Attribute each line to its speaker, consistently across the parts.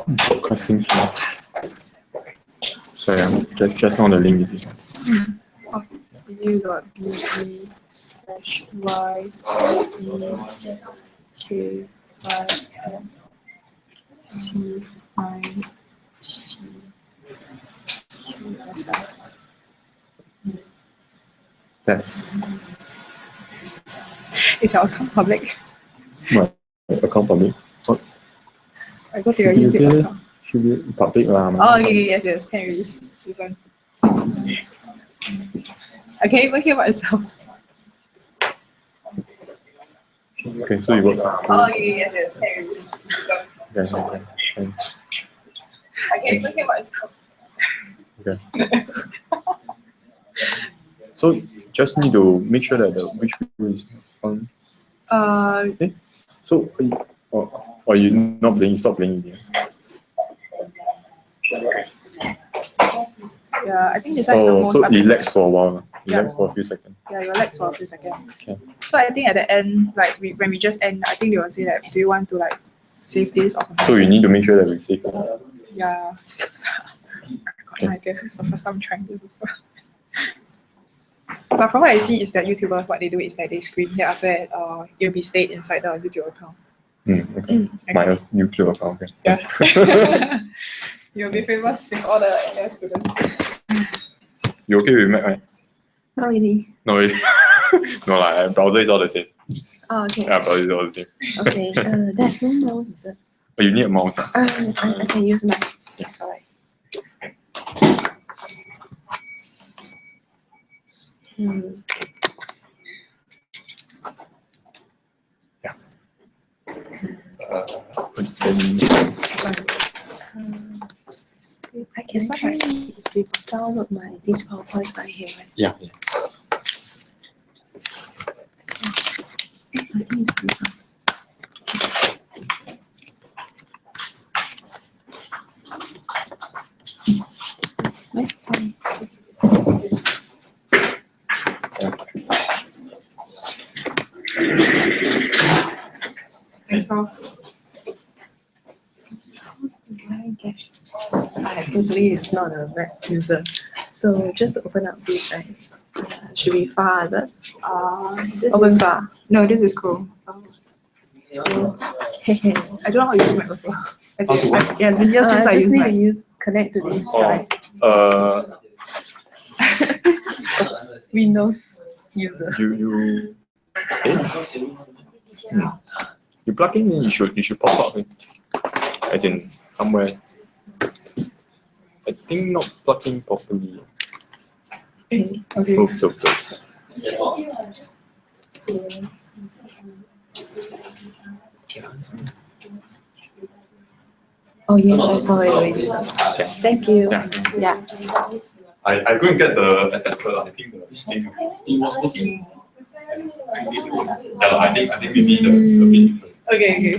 Speaker 1: Broadcasting flow. Sorry, I'm just on the link. That's.
Speaker 2: Is your account public?
Speaker 1: My account public. What?
Speaker 2: I go to your YouTube account.
Speaker 1: Should be public.
Speaker 2: Oh, yes, can read this one. I can't even hear myself.
Speaker 1: Okay, so you work.
Speaker 2: Oh, yes, can read this.
Speaker 1: Okay.
Speaker 2: I can't even hear myself.
Speaker 1: Okay. So just need to make sure that the which video is on. Okay. So or you not playing, stop playing it.
Speaker 2: Yeah, I think this one is the most.
Speaker 1: So relax for a while. Relax for a few seconds.
Speaker 2: Yeah, relax for a few seconds.
Speaker 1: Okay.
Speaker 2: So I think at the end, like when we just end, I think they will say that, do you want to like save this or something?
Speaker 1: So you need to make sure that we save it.
Speaker 2: Yeah. I guess it's the first time trying this as well. But from what I see is that YouTubers, what they do is that they screen that after that it'll be stayed inside the YouTube account.
Speaker 1: Okay. My YouTube account. Okay.
Speaker 2: Yeah. You'll be famous with all the NS students.
Speaker 1: You okay with Mac, right?
Speaker 3: Not really.
Speaker 1: No, really. No, like browser is all the same.
Speaker 3: Oh, okay.
Speaker 1: Yeah, browser is all the same.
Speaker 3: Okay. There's no mouse, is it?
Speaker 1: Oh, you need a mouse.
Speaker 3: I can use mine.
Speaker 1: Yeah.
Speaker 3: Sorry.
Speaker 1: Yeah.
Speaker 3: I can actually download this PowerPoint slide here, right?
Speaker 1: Yeah.
Speaker 3: I think it's this one. Wait, sorry.
Speaker 2: Thanks, Paul.
Speaker 3: I totally is not a Mac user. So just to open up this, right? Should be far, but
Speaker 2: This
Speaker 3: open
Speaker 2: is
Speaker 3: far.
Speaker 2: no, this is cool.
Speaker 3: So
Speaker 2: I don't know how to use Mac also.
Speaker 1: How to what?
Speaker 2: Yeah, it's been years since I
Speaker 3: just
Speaker 2: used
Speaker 3: need
Speaker 2: Mac.
Speaker 3: to use connect to this drive. Windows user.
Speaker 1: You you plug in, you should pop up. As in somewhere. I think not plugging properly.
Speaker 3: Okay.
Speaker 1: Oops.
Speaker 3: Oh yes, I saw it already. Thank you. Yeah.
Speaker 1: I go and get the adapter. I think it was working. Yeah, I think maybe the bit different.
Speaker 2: Okay.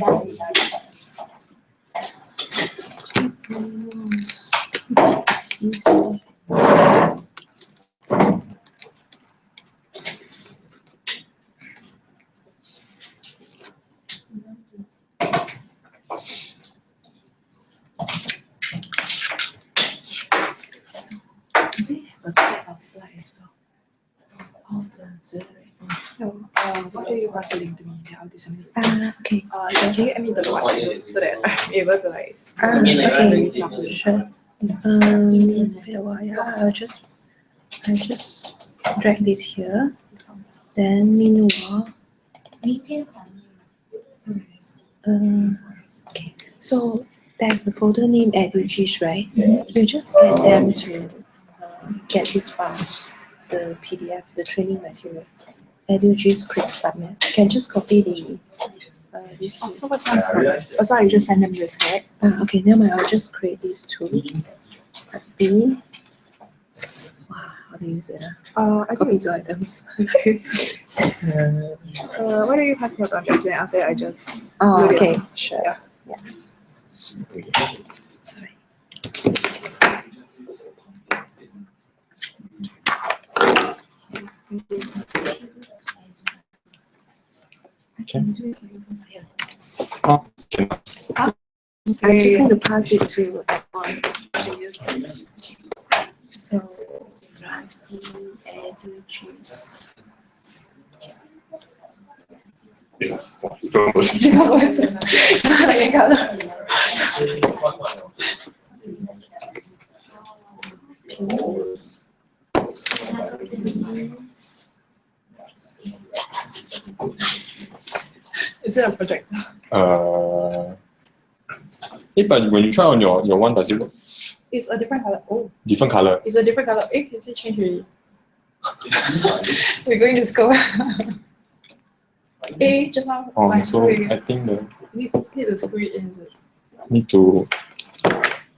Speaker 2: What do you pass the link to me? I'll disseminate.
Speaker 3: Okay.
Speaker 2: Can you add me the WhatsApp group so that I'm able to like.
Speaker 3: Okay. Sure. Wait a while. Yeah, I'll just drag this here. Then meanwhile. Okay. So there's the folder name EduGIS, right? You just get them to get this file, the PDF, the training material. EduGIS quick start map. You can just copy the these two.
Speaker 2: So what's my script? So I just send them this, right?
Speaker 3: Okay, never mind. I'll just create these two. B. Wow, how to use it?
Speaker 2: I
Speaker 3: Copy
Speaker 2: think
Speaker 3: to items.
Speaker 2: why do you pass me on that? Then after I just.
Speaker 3: Oh,
Speaker 2: load it
Speaker 3: okay,
Speaker 2: up.
Speaker 3: sure.
Speaker 2: Yeah.
Speaker 3: Sorry.
Speaker 1: Okay.
Speaker 3: I can do it for you.
Speaker 1: Oh,
Speaker 3: I just need to pass it to everyone to use them. So drive the EduGIS.
Speaker 2: Is it a project?
Speaker 1: But when you try on your one, does it work?
Speaker 2: It's a different color. Oh,
Speaker 1: Different color.
Speaker 2: it's a different color. Is it changed already? We're going to school. Just now.
Speaker 1: So I think
Speaker 2: need to screw it in. Is it?
Speaker 1: need to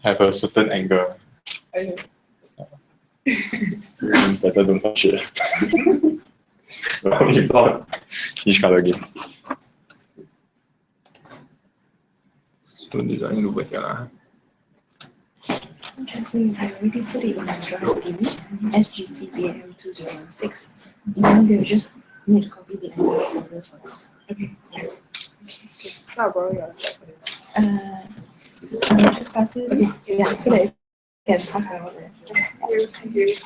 Speaker 1: have a certain angle.
Speaker 2: Okay.
Speaker 1: Better don't touch it. Each color again. So design over here.
Speaker 3: Interesting. I already put it in my drive D, SGCBM 2016. Now you just need to copy the entire folder for this.
Speaker 2: Okay. It's not borrowing your laptop for this.
Speaker 3: Just pass it. Okay. Yeah, so that you can pass my order.
Speaker 2: Thank you.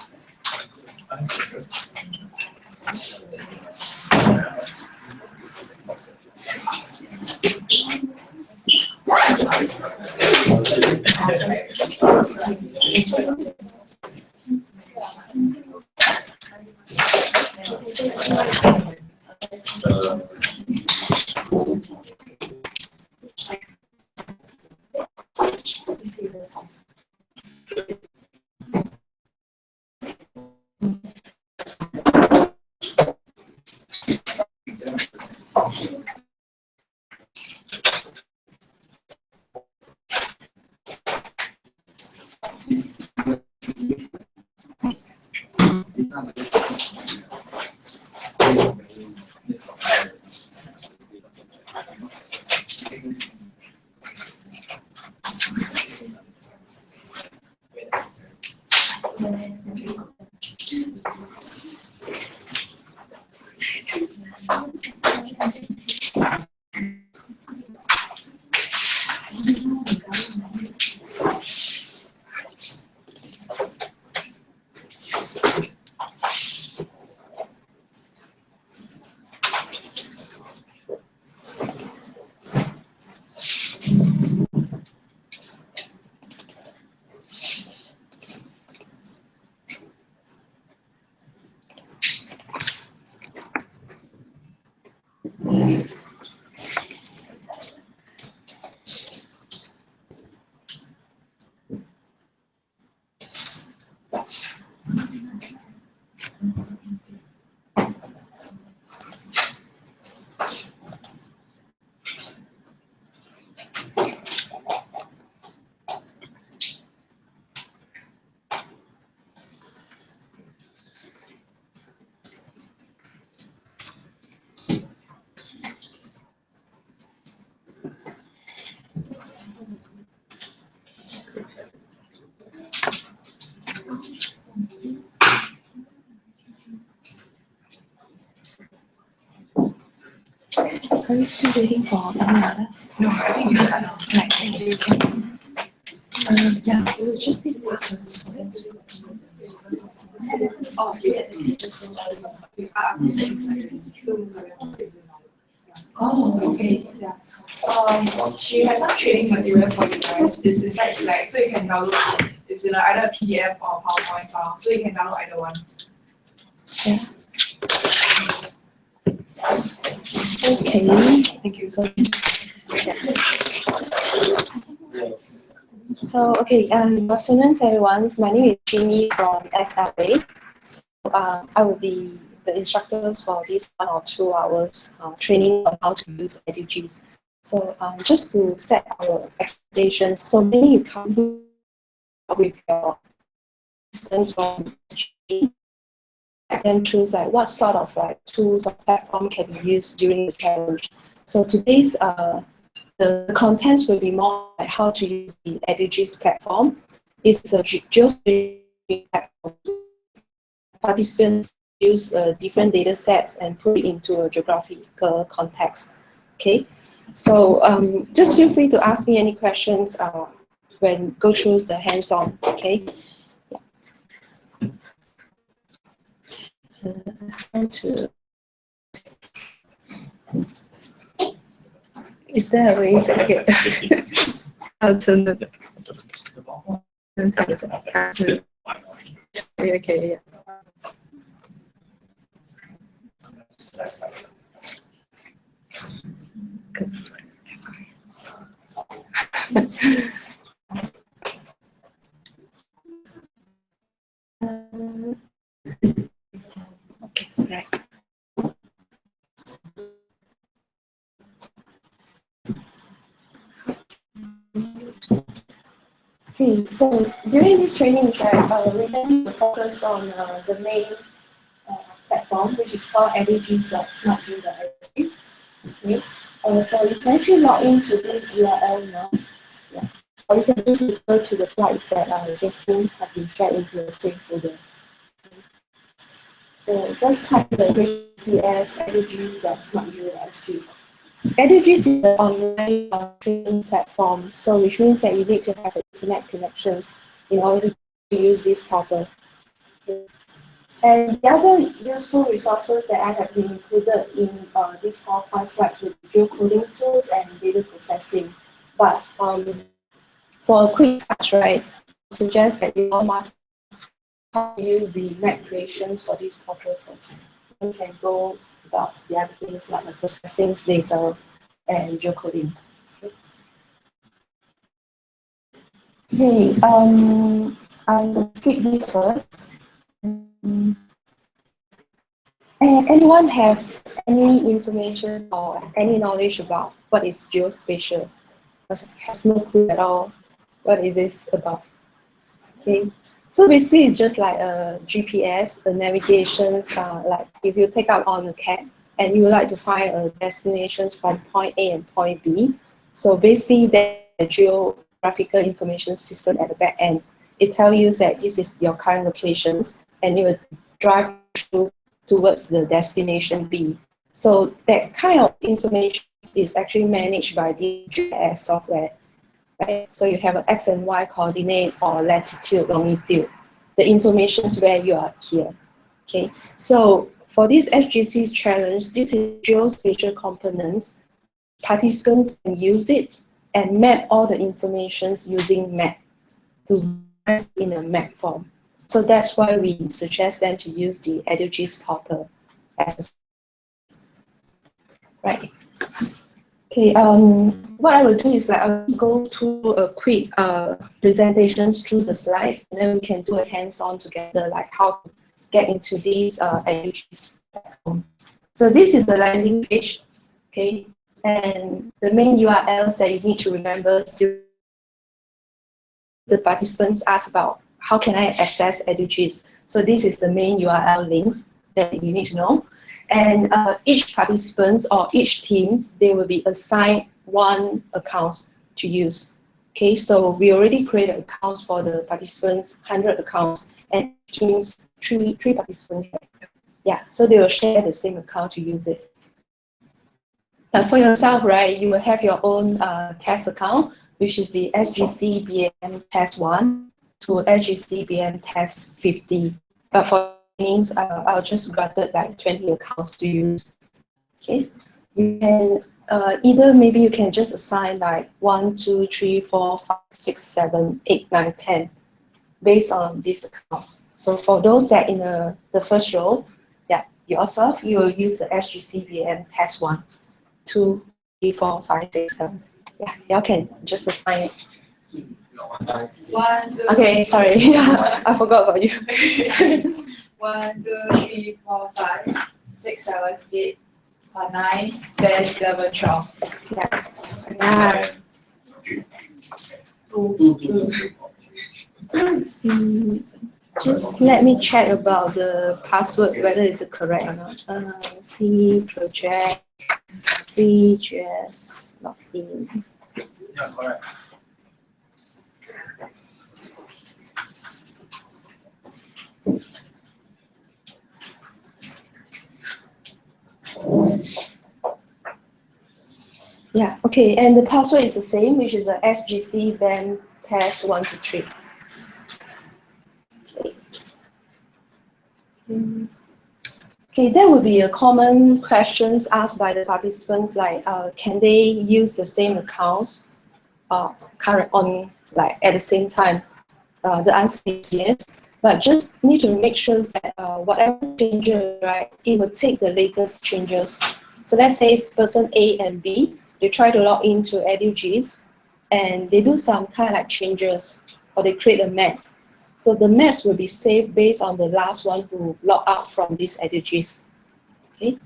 Speaker 3: Are you still waiting for any others?
Speaker 2: No, I think you just know.
Speaker 3: Right, thank you. Yeah, we just need to wait for this.
Speaker 2: Oh, oh, okay. Yeah. She has some training materials for you guys. It's inside Slack, so you can download it. It's in either a PDF or PowerPoint file, so you can download either one.
Speaker 3: Yeah. Okay.
Speaker 2: Thank you.
Speaker 3: So okay, good afternoon everyone. My name is Jimmy from SRA. So I will be the instructors for this 1 or 2 hours training on how to use EduGIS. So just to set our expectations, so many you come here with your students from SRA, then choose like what sort of like tools or platform can be used during the challenge. So today's the contents will be more like how to use the EduGIS platform. It's a geospatial platform. Participants use different data sets and put it into a geographical context. Okay. So just feel free to ask me any questions when go through the hands-on, okay? Is there a raise? Okay. Okay, yeah. Okay, right. Okay, so during this training track, we're going to focus on the main platform, which is called EduGIS.smartview.sg. Okay, so you can actually log into this URL now. Yeah. Or you can just refer to the slides that just have been shared into the same folder. So just type the HTTPS EduGIS.smartview.sg. EduGIS is an online training platform, so which means that you need to have internet connections in order to use this portal. And the other useful resources that I have been included in these PowerPoint slides would be geocoding tools and data processing. But for a quick start, right, I suggest that you all must use the map creations for this portal first. You can go about the other things like the processing data and geocoding. Okay, I'm going to skip this first. Anyone have any information or any knowledge about what is geospatial? Has no clue at all what is this about. Okay, so basically it's just like a GPS, a navigation, like if you take out on a cab and you would like to find a destinations from point A and point B. So basically there's a geographical information system at the back end. It tells you that this is your current locations and you will drive through towards the destination B. So that kind of information is actually managed by the GIS software. Right? So you have an X and Y coordinate or latitude, longitude. The information is where you are here. Okay. So for this SGC challenge, this is geospatial components. Participants can use it and map all the informations using map to in a map form. So that's why we suggest them to use the EduGIS portal as right. Okay, what I will do is like I'll go through a quick presentations through the slides, and then we can do a hands-on together, like how to get into these EduGIS platform. So this is the landing page, okay, and the main URLs that you need to remember. The participants ask about how can I access EduGIS. So this is the main URL links that you need to know. And each participants or each teams, they will be assigned one account to use. Okay, so we already created accounts for the participants, 100 accounts, and teams, three participants. Yeah, so they will share the same account to use it. But for yourself, right, you will have your own test account, which is the SGC BM test 1 to SGC BM test 50. But for means I'll just granted like 20 accounts to use. Okay, you can either maybe you can just assign like 1, 2, 3, 4, 5, 6, 7, 8, 9, 10 based on this account. So for those that in the first row, yeah, yourself, you will use the SGC BM test 1, 2, 3, 4, 5, 6, 7. Yeah, y'all can just assign it. Okay, sorry, I forgot about you.
Speaker 2: 1, 2, 3, 4, 5, 6, 7, 8, 9, 10, 11, 12.
Speaker 3: Yeah. Just let me check about the password, whether it's correct or not. C project 3GS login.
Speaker 1: Yeah, correct.
Speaker 3: Yeah, okay, and the password is the same, which is the SGC BAM test 1 to 3. Okay. Okay, there will be a common questions asked by the participants, like can they use the same accounts current on like at the same time? The answer is yes, but just need to make sure that whatever changes, right, it will take the latest changes. So let's say person A and B, they try to log into EduGIS and they do some kind of like changes, or they create a maps. So the maps will be saved based on the last one who log out from this EduGIS. Okay.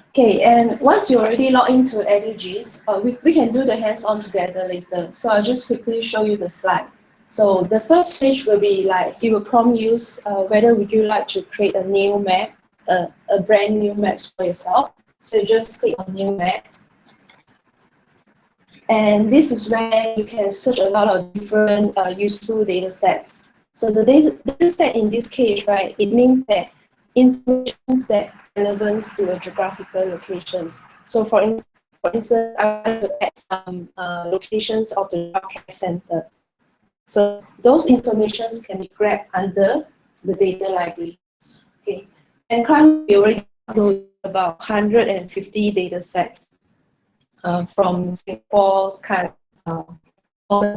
Speaker 3: Okay, and once you already log into EduGIS, we can do the hands-on together later. So I'll just quickly show you the slide. So the first page will be like, it will prompt you whether would you like to create a new map, a brand new map for yourself. So you just click on new map. And this is where you can search a lot of different useful data sets. So the data set in this case, right, it means that information that relevant to a geographical locations. So for instance, I want to add some locations of the childcare center. So those informations can be grabbed under the data library. Okay, and currently we already uploaded about 150 data sets from Singapore kind of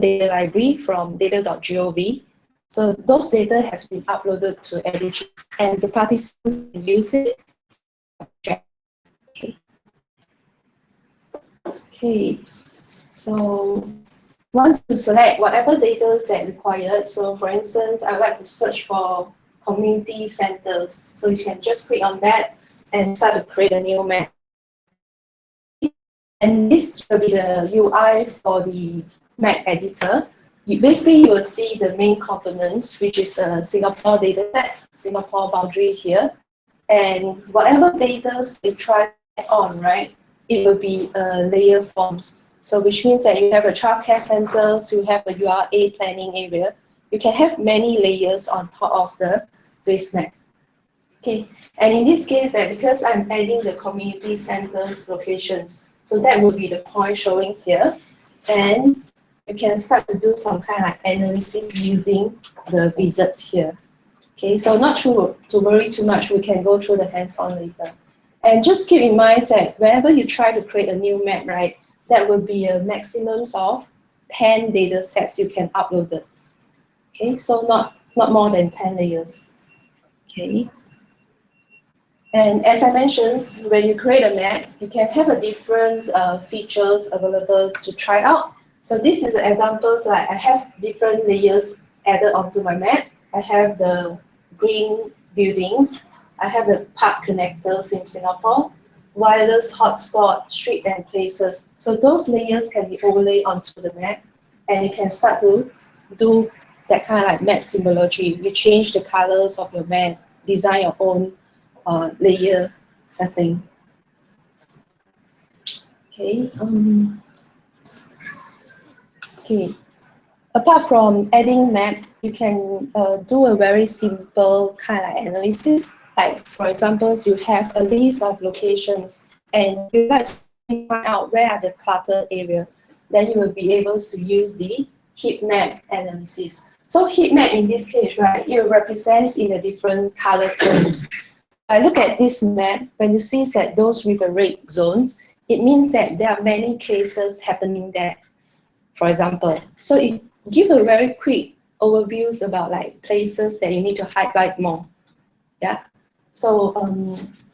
Speaker 3: data library from data.gov. So those data has been uploaded to EduGIS and the participants can use it. Okay, so once you select whatever data that required, so for instance, I would like to search for community centers. So you can just click on that and start to create a new map. And this will be the UI for the map editor. Basically, you will see the main components, which is Singapore dataset, Singapore boundary here. And whatever data they try on, right, it will be layer forms. So which means that you have a childcare centers, you have a URA planning area. You can have many layers on top of the base map. Okay, and in this case, that because I'm adding the community centers locations, so that will be the point showing here. And you can start to do some kind of analysis using the visits here. Okay, so not to worry too much, we can go through the hands-on later. And just keep in mind that whenever you try to create a new map, right, that will be a maximum of 10 data sets you can upload it. Okay, so not more than 10 layers. Okay. And as I mentioned, when you create a map, you can have a different features available to try out. So this is examples like I have different layers added onto my map. I have the green buildings. I have the park connectors in Singapore, wireless hotspot, street and places. So those layers can be overlaid onto the map, and you can start to do that kind of like map symbology. You change the colors of your map, design your own layer setting. Okay. Okay. Apart from adding maps, you can do a very simple kind of analysis. Like for example, you have a list of locations and you like to find out where are the cluttered area. Then you will be able to use the heat map analysis. So heat map in this case, right, it represents in a different color tones. I look at this map, when you see that those with the red zones, it means that there are many cases happening there, for example. So it gives a very quick overviews about like places that you need to highlight more. Yeah. So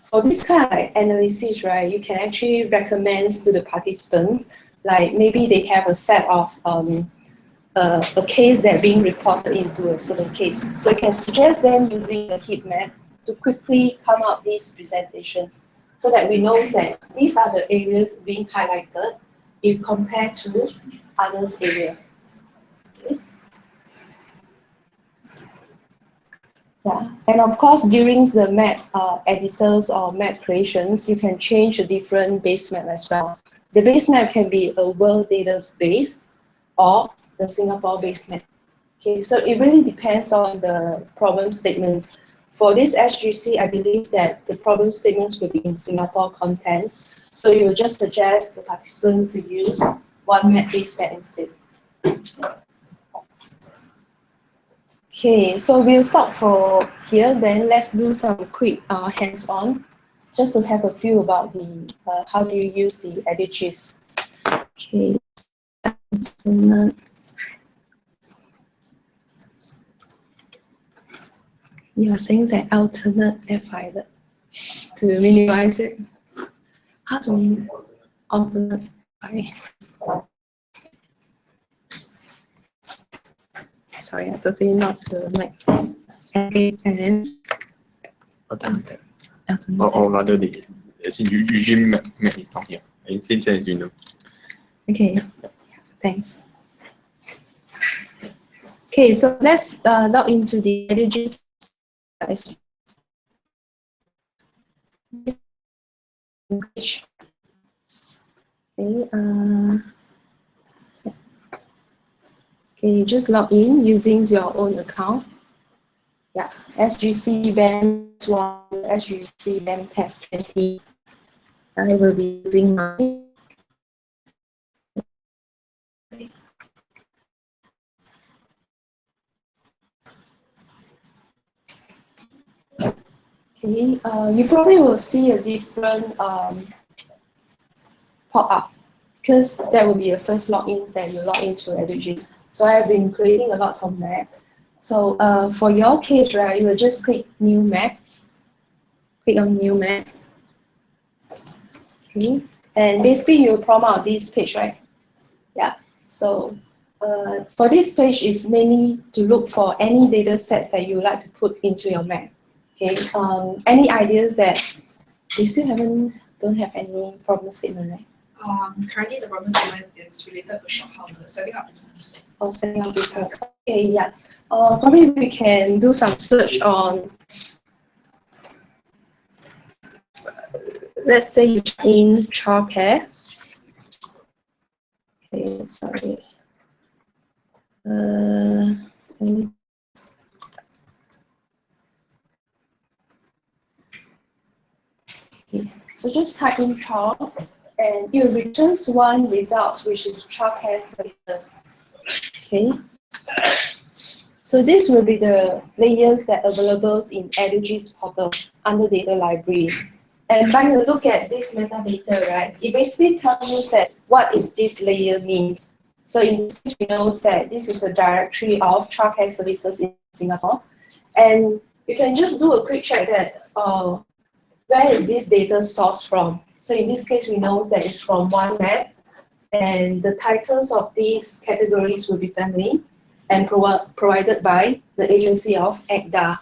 Speaker 3: for this kind of like analysis, right, you can actually recommend to the participants, like maybe they have a set of a case that being reported into a certain case. So you can suggest them using the heat map to quickly come up these presentations so that we know that these are the areas being highlighted if compared to others area. Okay. Yeah, and of course during the map editors or map creations, you can change a different base map as well. The base map can be a world database or the Singapore base map. Okay, so it really depends on the problem statements. for this SGC, I believe that the problem statements will be in Singapore contents. So you will just suggest the participants to use one map-based map instead. Okay, so we'll stop for here. Then let's do some quick hands-on, just to have a feel about the how do you use the EduGIS. Okay. You are saying that alternate F5 to minimize it. How do we alternate F5? Sorry, I totally not the mic. Okay, and then
Speaker 1: Alternate.
Speaker 3: alternate.
Speaker 1: Or rather, as in usually map is not here. In same sense, you know.
Speaker 3: Okay, thanks. Okay, so let's log into the EduGIS. Okay, okay, you just log in using your own account. Yeah, SGC BAM 1, SGC BAM test 20. I will be using mine. Okay, you probably will see a different pop-up because that will be the first logins that you log into EduGIS. So I have been creating a lot of map. So for your case, right, you will just click New Map. Click on New Map. Okay, and basically you will prompt out this page, right? Yeah. So for this page is mainly to look for any data sets that you would like to put into your map. Okay. Any ideas that you still don't have any problem statement, right?
Speaker 2: Currently, the problem statement is related to shophouses, setting up business.
Speaker 3: Oh, setting up business. Okay, yeah. Probably we can do some search on. Let's say you type in childcare. Okay, sorry. Okay. So just type in child, and it returns one result, which is childcare services. Okay. So this will be the layers that are available in EduGIS portal under data library. And when you look at this metadata, right, it basically tells you that what is this layer means. So in this case, we know that this is a directory of childcare services in Singapore. And you can just do a quick check that where is this data sourced from. So in this case, we know that it's from one map. And the titles of these categories will be family and provided by the agency of ECDA,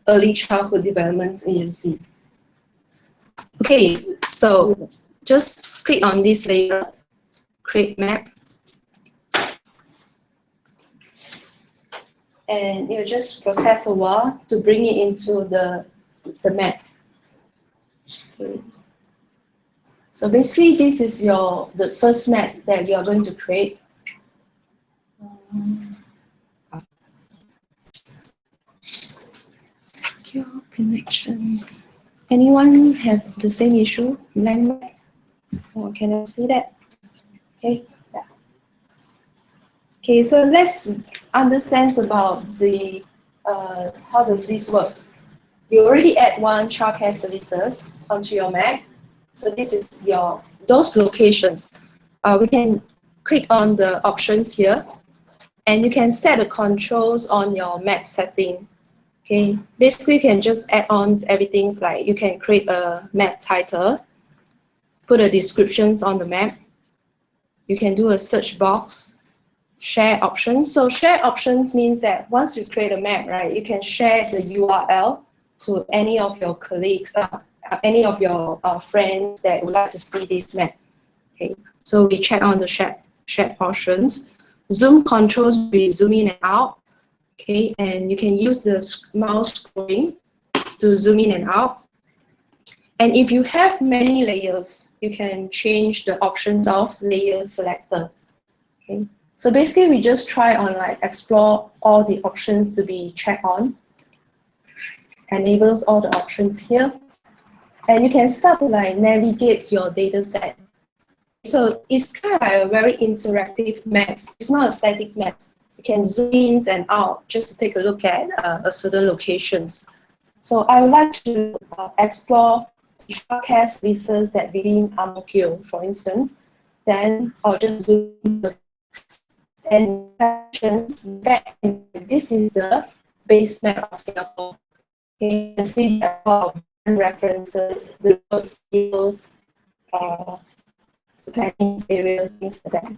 Speaker 3: Early Childhood Development Agency. Okay, so just click on this layer, create map. And you just process a while to bring it into the map. Okay. So basically, this is the first map that you are going to create. Secure connection. Anyone have the same issue? Language? Oh, can I see that? Okay. Yeah. Okay. So let's understand about the how does this work. You already add one childcare services onto your map. So this is those locations. We can click on the options here, and you can set the controls on your map setting. Okay, basically you can just add on everything like you can create a map title, put a descriptions on the map. You can do a search box, share options. So share options means that once you create a map, right, you can share the URL to any of your colleagues, any of your friends that would like to see this map. Okay, so we check on the share options. Zoom controls will be zoom in and out. Okay, and you can use the mouse scrolling to zoom in and out. And if you have many layers, you can change the options of layer selector. Okay, so basically we just try on explore all the options to be checked on. enables all the options here. And you can start to like navigate your data set. So it's kind of like a very interactive map. It's not a static map. You can zoom in and out just to take a look at a certain locations. So I would like to explore childcare services that within Ang-Mo-Kio, for instance. Then I'll just zoom in and sections back. This is the base map of Singapore. You can see that a lot of references, the road skills, planning area, things like that.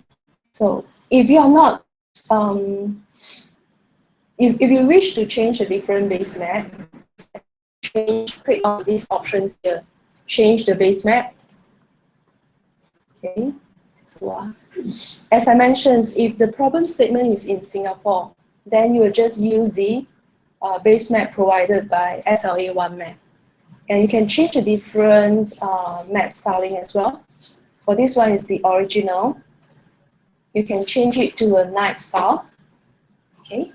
Speaker 3: So if you are not, if you wish to change a different base map, click on these options here. Change the base map. Okay. So, as I mentioned, if the problem statement is in Singapore, then you will just use the base map provided by SLA1 map. And you can change the different map styling as well. For this one is the original. You can change it to a night style. Okay.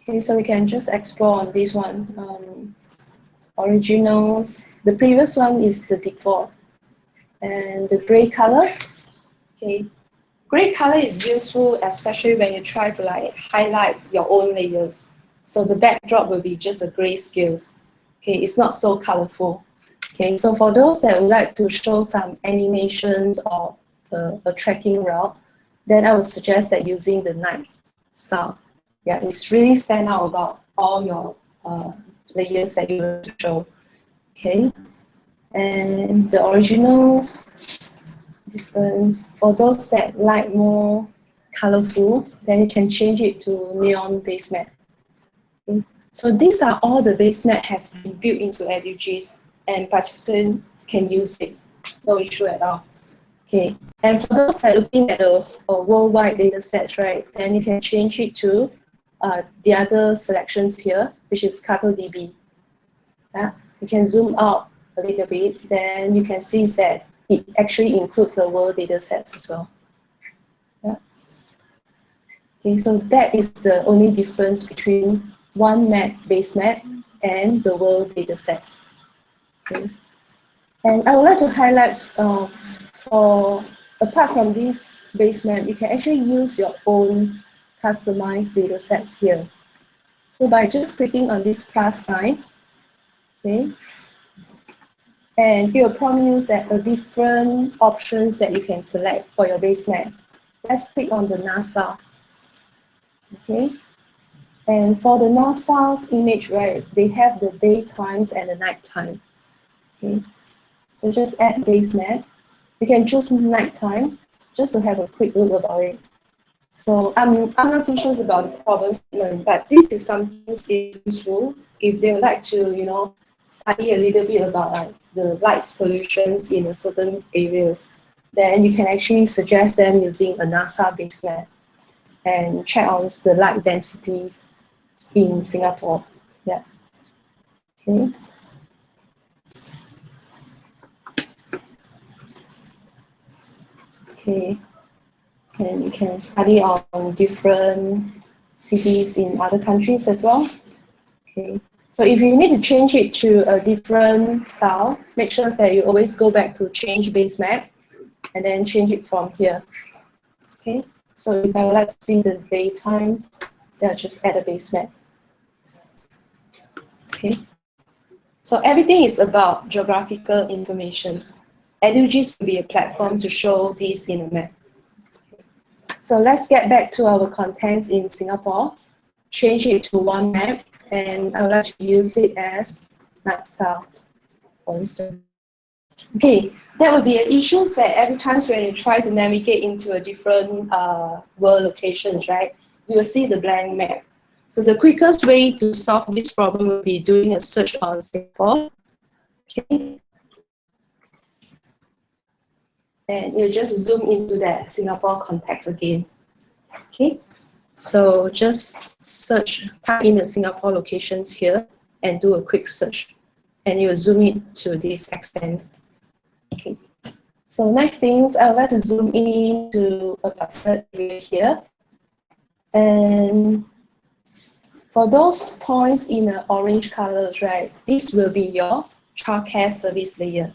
Speaker 3: Okay, so we can just explore on this one. Originals. The previous one is the default. And the gray color. Okay. Gray color is useful especially when you try to like highlight your own layers. So the backdrop will be just a gray scales. Okay, it's not so colorful. Okay, so for those that would like to show some animations or a tracking route, then I would suggest that using the night style. Yeah, it's really stand out about all your layers that you want to show. Okay, and the originals, difference. For those that like more colorful, then you can change it to neon base map. Okay. So these are all the base map has been built into EduGIS and participants can use it. No issue at all. Okay, and for those that are looking at a worldwide data set, right, then you can change it to the other selections here, which is CartoDB. Yeah, you can zoom out a little bit, then you can see that it actually includes the world data sets as well. Yeah. Okay, so that is the only difference between one map, base map, and the world data sets. Okay. And I would like to highlight apart from this base map, you can actually use your own customized data sets here. So by just clicking on this plus sign, okay, and it will prompt you that a different options that you can select for your base map. Let's click on the NASA. Okay, and for the NASA's image, right, they have the daytimes and the nighttime. Okay, so just add base map. You can choose nighttime just to have a quick look about it. So I'm not too sure about the problem statement, but this is something useful if they would like to, study a little bit about like the light pollutions in a certain areas. Then you can actually suggest them using a NASA base map and check on the light densities in Singapore. Yeah. Okay. Okay. And you can study on different cities in other countries as well. Okay. So if you need to change it to a different style, make sure that you always go back to change base map and then change it from here. Okay. So if I would like to see the daytime, then I'll just add a base map. Okay. So everything is about geographical information. EduGIS will be a platform to show this in a map. So let's get back to our contents in Singapore. Change it to one map, and I would like to use it as night style, for instance. Okay, that would be an issue that every time when you try to navigate into a different world locations, right, you will see the blank map. So the quickest way to solve this problem would be doing a search on Singapore. Okay. And you just zoom into that Singapore context again. Okay, so just search, type in the Singapore locations here and do a quick search. And you zoom it to this extent. Okay, so next things, I would like to zoom in to a particular area here. And For those points in the orange colors, right, this will be your childcare service layer.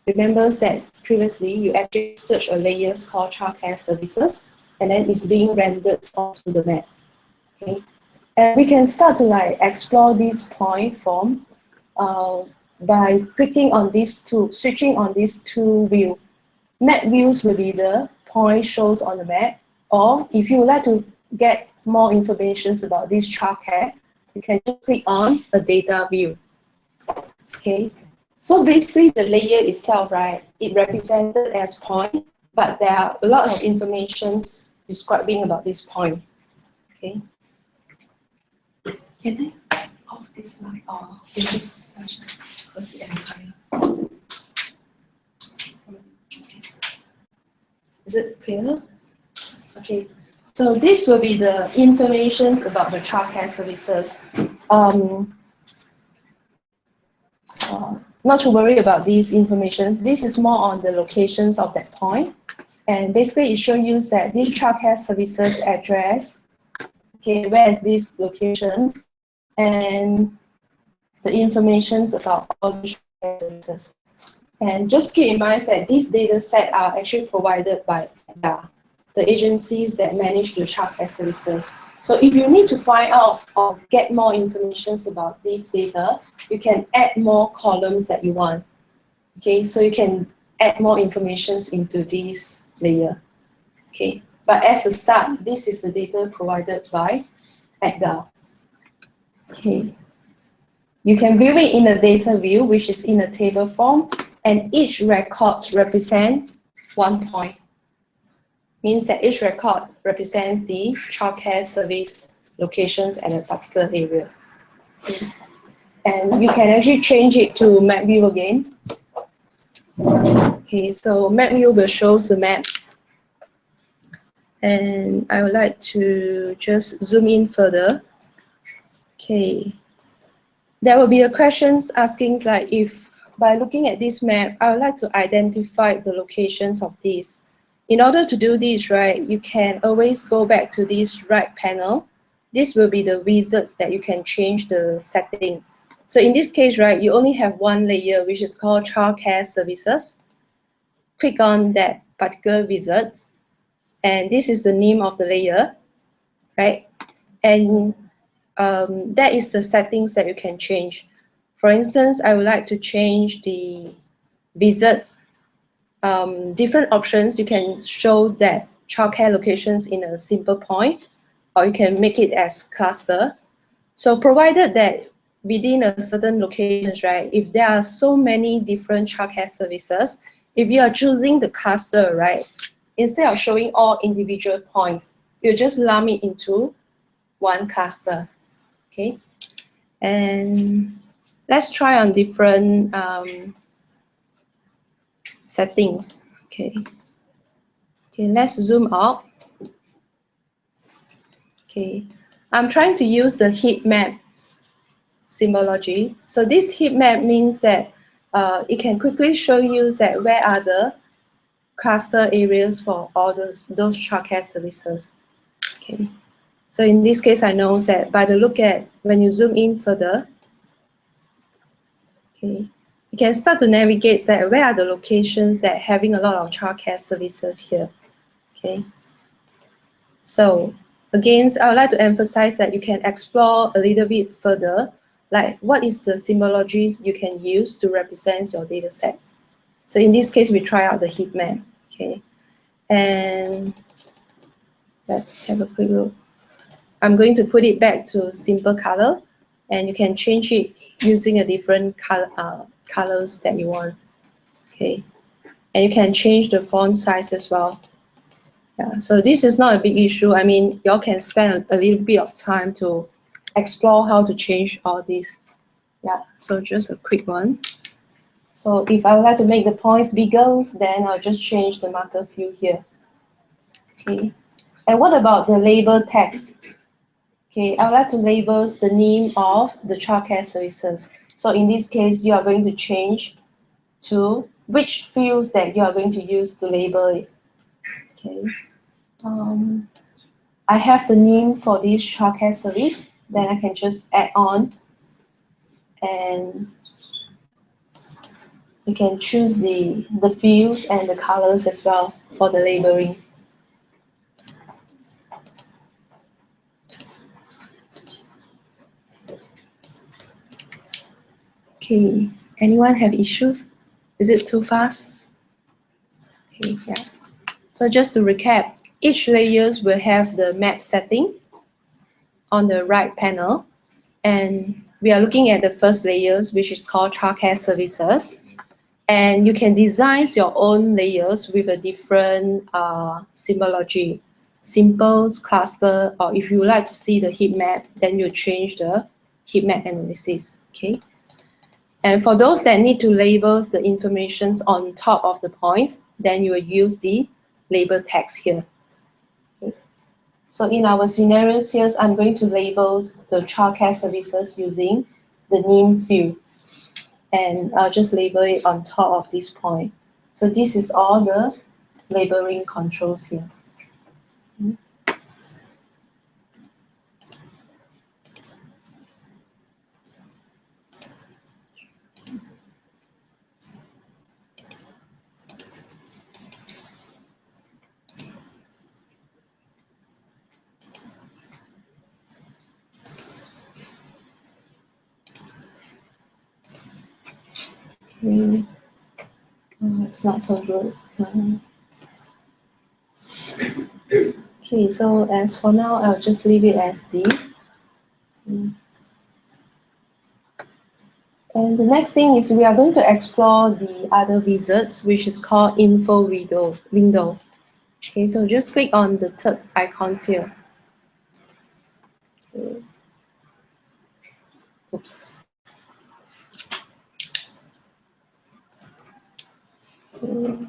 Speaker 3: Remember that previously you actually searched a layer called childcare services, and then it's being rendered onto the map. Okay, and we can start to explore this point form by clicking on these two, switching on these two views. Map views will be the point shows on the map, or if you would like to get more information about this childcare, you can just click on a data view. Okay, so basically the layer itself, right, it represented as point, but there are a lot of information describing about this point. Okay, can I off this light or in this session? Close the entire. Is it clear? Okay, so this will be the information about the childcare services. Not to worry about these information. This is more on the locations of that point. And basically it shows you that this childcare services address, okay, where is these locations, and the information about all the childcare services. And just keep in mind that these data sets are actually provided by the agencies that manage the childcare services. So if you need to find out or get more information about these data, you can add more columns that you want. Okay, so you can add more information into this layer. Okay, but as a start, this is the data provided by EduGIS. Okay, you can view it in a data view, which is in a table form, and each record represents 1 point. Means that each record represents the childcare service locations at a particular area. Okay. And you can actually change it to map view again. Okay, so map view will show the map. And I would like to just zoom in further. Okay. There will be a questions asking like if by looking at this map, I would like to identify the locations of these. In order to do this, right, you can always go back to this right panel. This will be the wizards that you can change the setting. So in this case, right, you only have one layer, which is called childcare services. Click on that particular wizards, and this is the name of the layer, right? And that is the settings that you can change. For instance, I would like to change the wizards. Different options, you can show that childcare locations in a simple point, or you can make it as cluster. So provided that within a certain locations, right, if there are so many different childcare services, if you are choosing the cluster, right, instead of showing all individual points, you just lump it into one cluster. Okay, and let's try on different settings. Okay. Okay, let's zoom out. Okay, I'm trying to use the heat map symbology. So this heat map means that it can quickly show you that where are the cluster areas for all those childcare services. Okay. So in this case, I know that by the look at when you zoom in further, okay, you can start to navigate that where are the locations that having a lot of childcare services here. Okay. So again, I would like to emphasize that you can explore a little bit further, like what is the symbologies you can use to represent your data sets. So in this case, we try out the heat map. Okay. And let's have a quick look. I'm going to put it back to simple color, and you can change it using a different colors that you want. Okay, and you can change the font size as well. Yeah, so this is not a big issue. I mean, y'all can spend a little bit of time to explore how to change all this. Yeah, so just a quick one. So if I would like to make the points bigger, then I'll just change the marker field here. Okay, and what about the label text? Okay, I would like to label the name of the childcare services. So in this case, you are going to change to which fields that you are going to use to label it. Okay, I have the name for this childcare service. then I can just add on, and you can choose the fields and the colors as well for the labeling. Okay, anyone have issues? Is it too fast? Okay, yeah. So just to recap, each layers will have the map setting on the right panel. And we are looking at the first layers, which is called childcare services. And you can design your own layers with a different symbology, symbols, cluster, or if you would like to see the heat map, then you change the heat map analysis, okay? And for those that need to label the information on top of the points, then you will use the label text here. Okay. So in our scenarios here, I'm going to label the childcare services using the name field. And I'll just label it on top of this point. So this is all the labeling controls here. Okay. Oh, it's not so good. Okay, so as for now, I'll just leave it as this. And the next thing is we are going to explore the other wizards, which is called info window. Okay, so just click on the third icons here. Okay. Oops. Okay.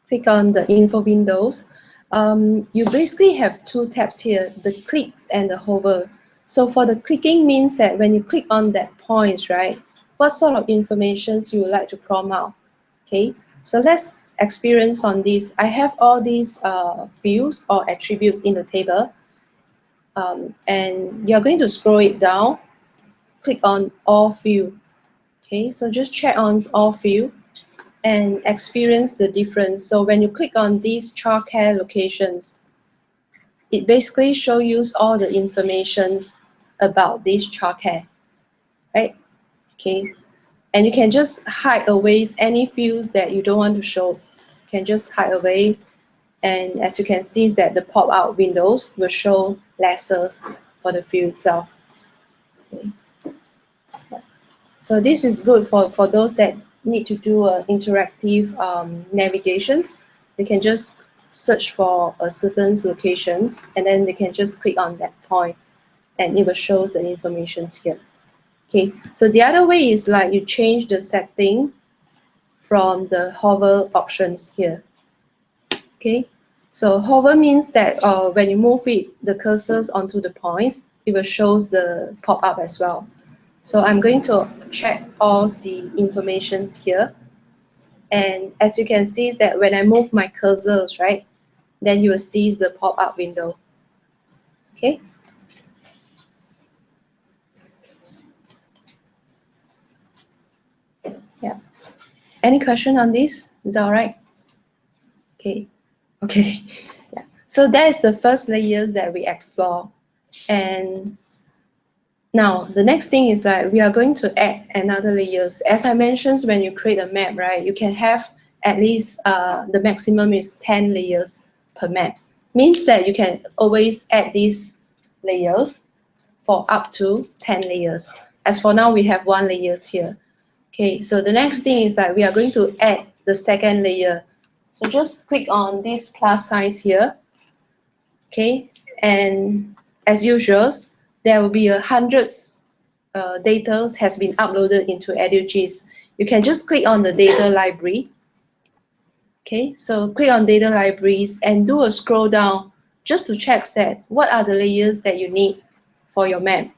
Speaker 3: Click on the info windows. You basically have two tabs here, the clicks and the hover. So for the clicking means that when you click on that points, right, what sort of information you would like to prompt out. Okay, so let's experience on this. I have all these fields or attributes in the table. And you're going to scroll it down, click on all field. Okay, so just check on all field and experience the difference. So when you click on these childcare locations, it basically shows you all the informations about this childcare, right? Okay, and you can just hide away any fields that you don't want to show. You can just hide away, and as you can see, is that the pop-out windows will show lesser for the field itself. Okay. So this is good for those that need to do interactive navigations. They can just search for a certain locations, and then they can just click on that point, and it will show the information here. Okay, so the other way is like you change the setting from the hover options here. Okay, so hover means that when you move it, the cursors onto the points, it will show the pop-up as well. So I'm going to check all the informations here. And as you can see is that when I move my cursors, right, then you will see the pop-up window. Okay. Yeah. Any question on this? Is that all right? Okay. Okay. Yeah. So that is the first layers that we explore. And now, the next thing is that we are going to add another layers. As I mentioned, when you create a map, right, you can have at least the maximum is 10 layers per map. Means that you can always add these layers for up to 10 layers. As for now, we have 1 layers here. Okay, so the next thing is that we are going to add the second layer. So just click on this plus sign here. Okay, and as usual, there will be 100 data has been uploaded into EduGIS. You can just click on the data library. Okay, so click on data libraries and do a scroll down just to check that what are the layers that you need for your map.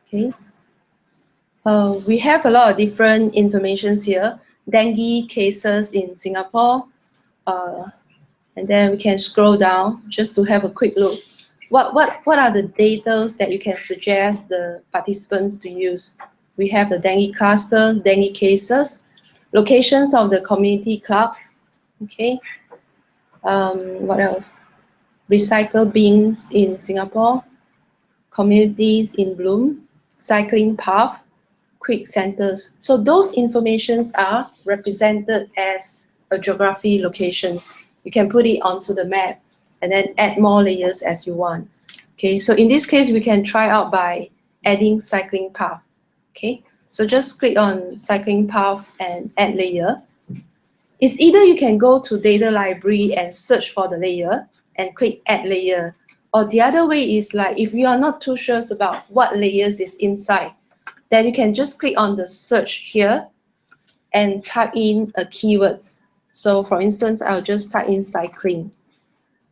Speaker 3: Okay, we have a lot of different informations here. Dengue cases in Singapore, and then we can scroll down just to have a quick look. what are the data that you can suggest the participants to use? We have the dengue clusters, dengue cases, locations of the community clubs. Okay. What else? Recycle bins in Singapore, communities in bloom, cycling path, quick centers. So those informations are represented as a geography locations. You can put it onto the map and then add more layers as you want. Okay, so in this case, we can try out by adding cycling path. Okay, so just click on cycling path and add layer. It's either you can go to data library and search for the layer and click add layer. Or the other way is like, if you are not too sure about what layers is inside, then you can just click on the search here and type in a keywords. So for instance, I'll just type in cycling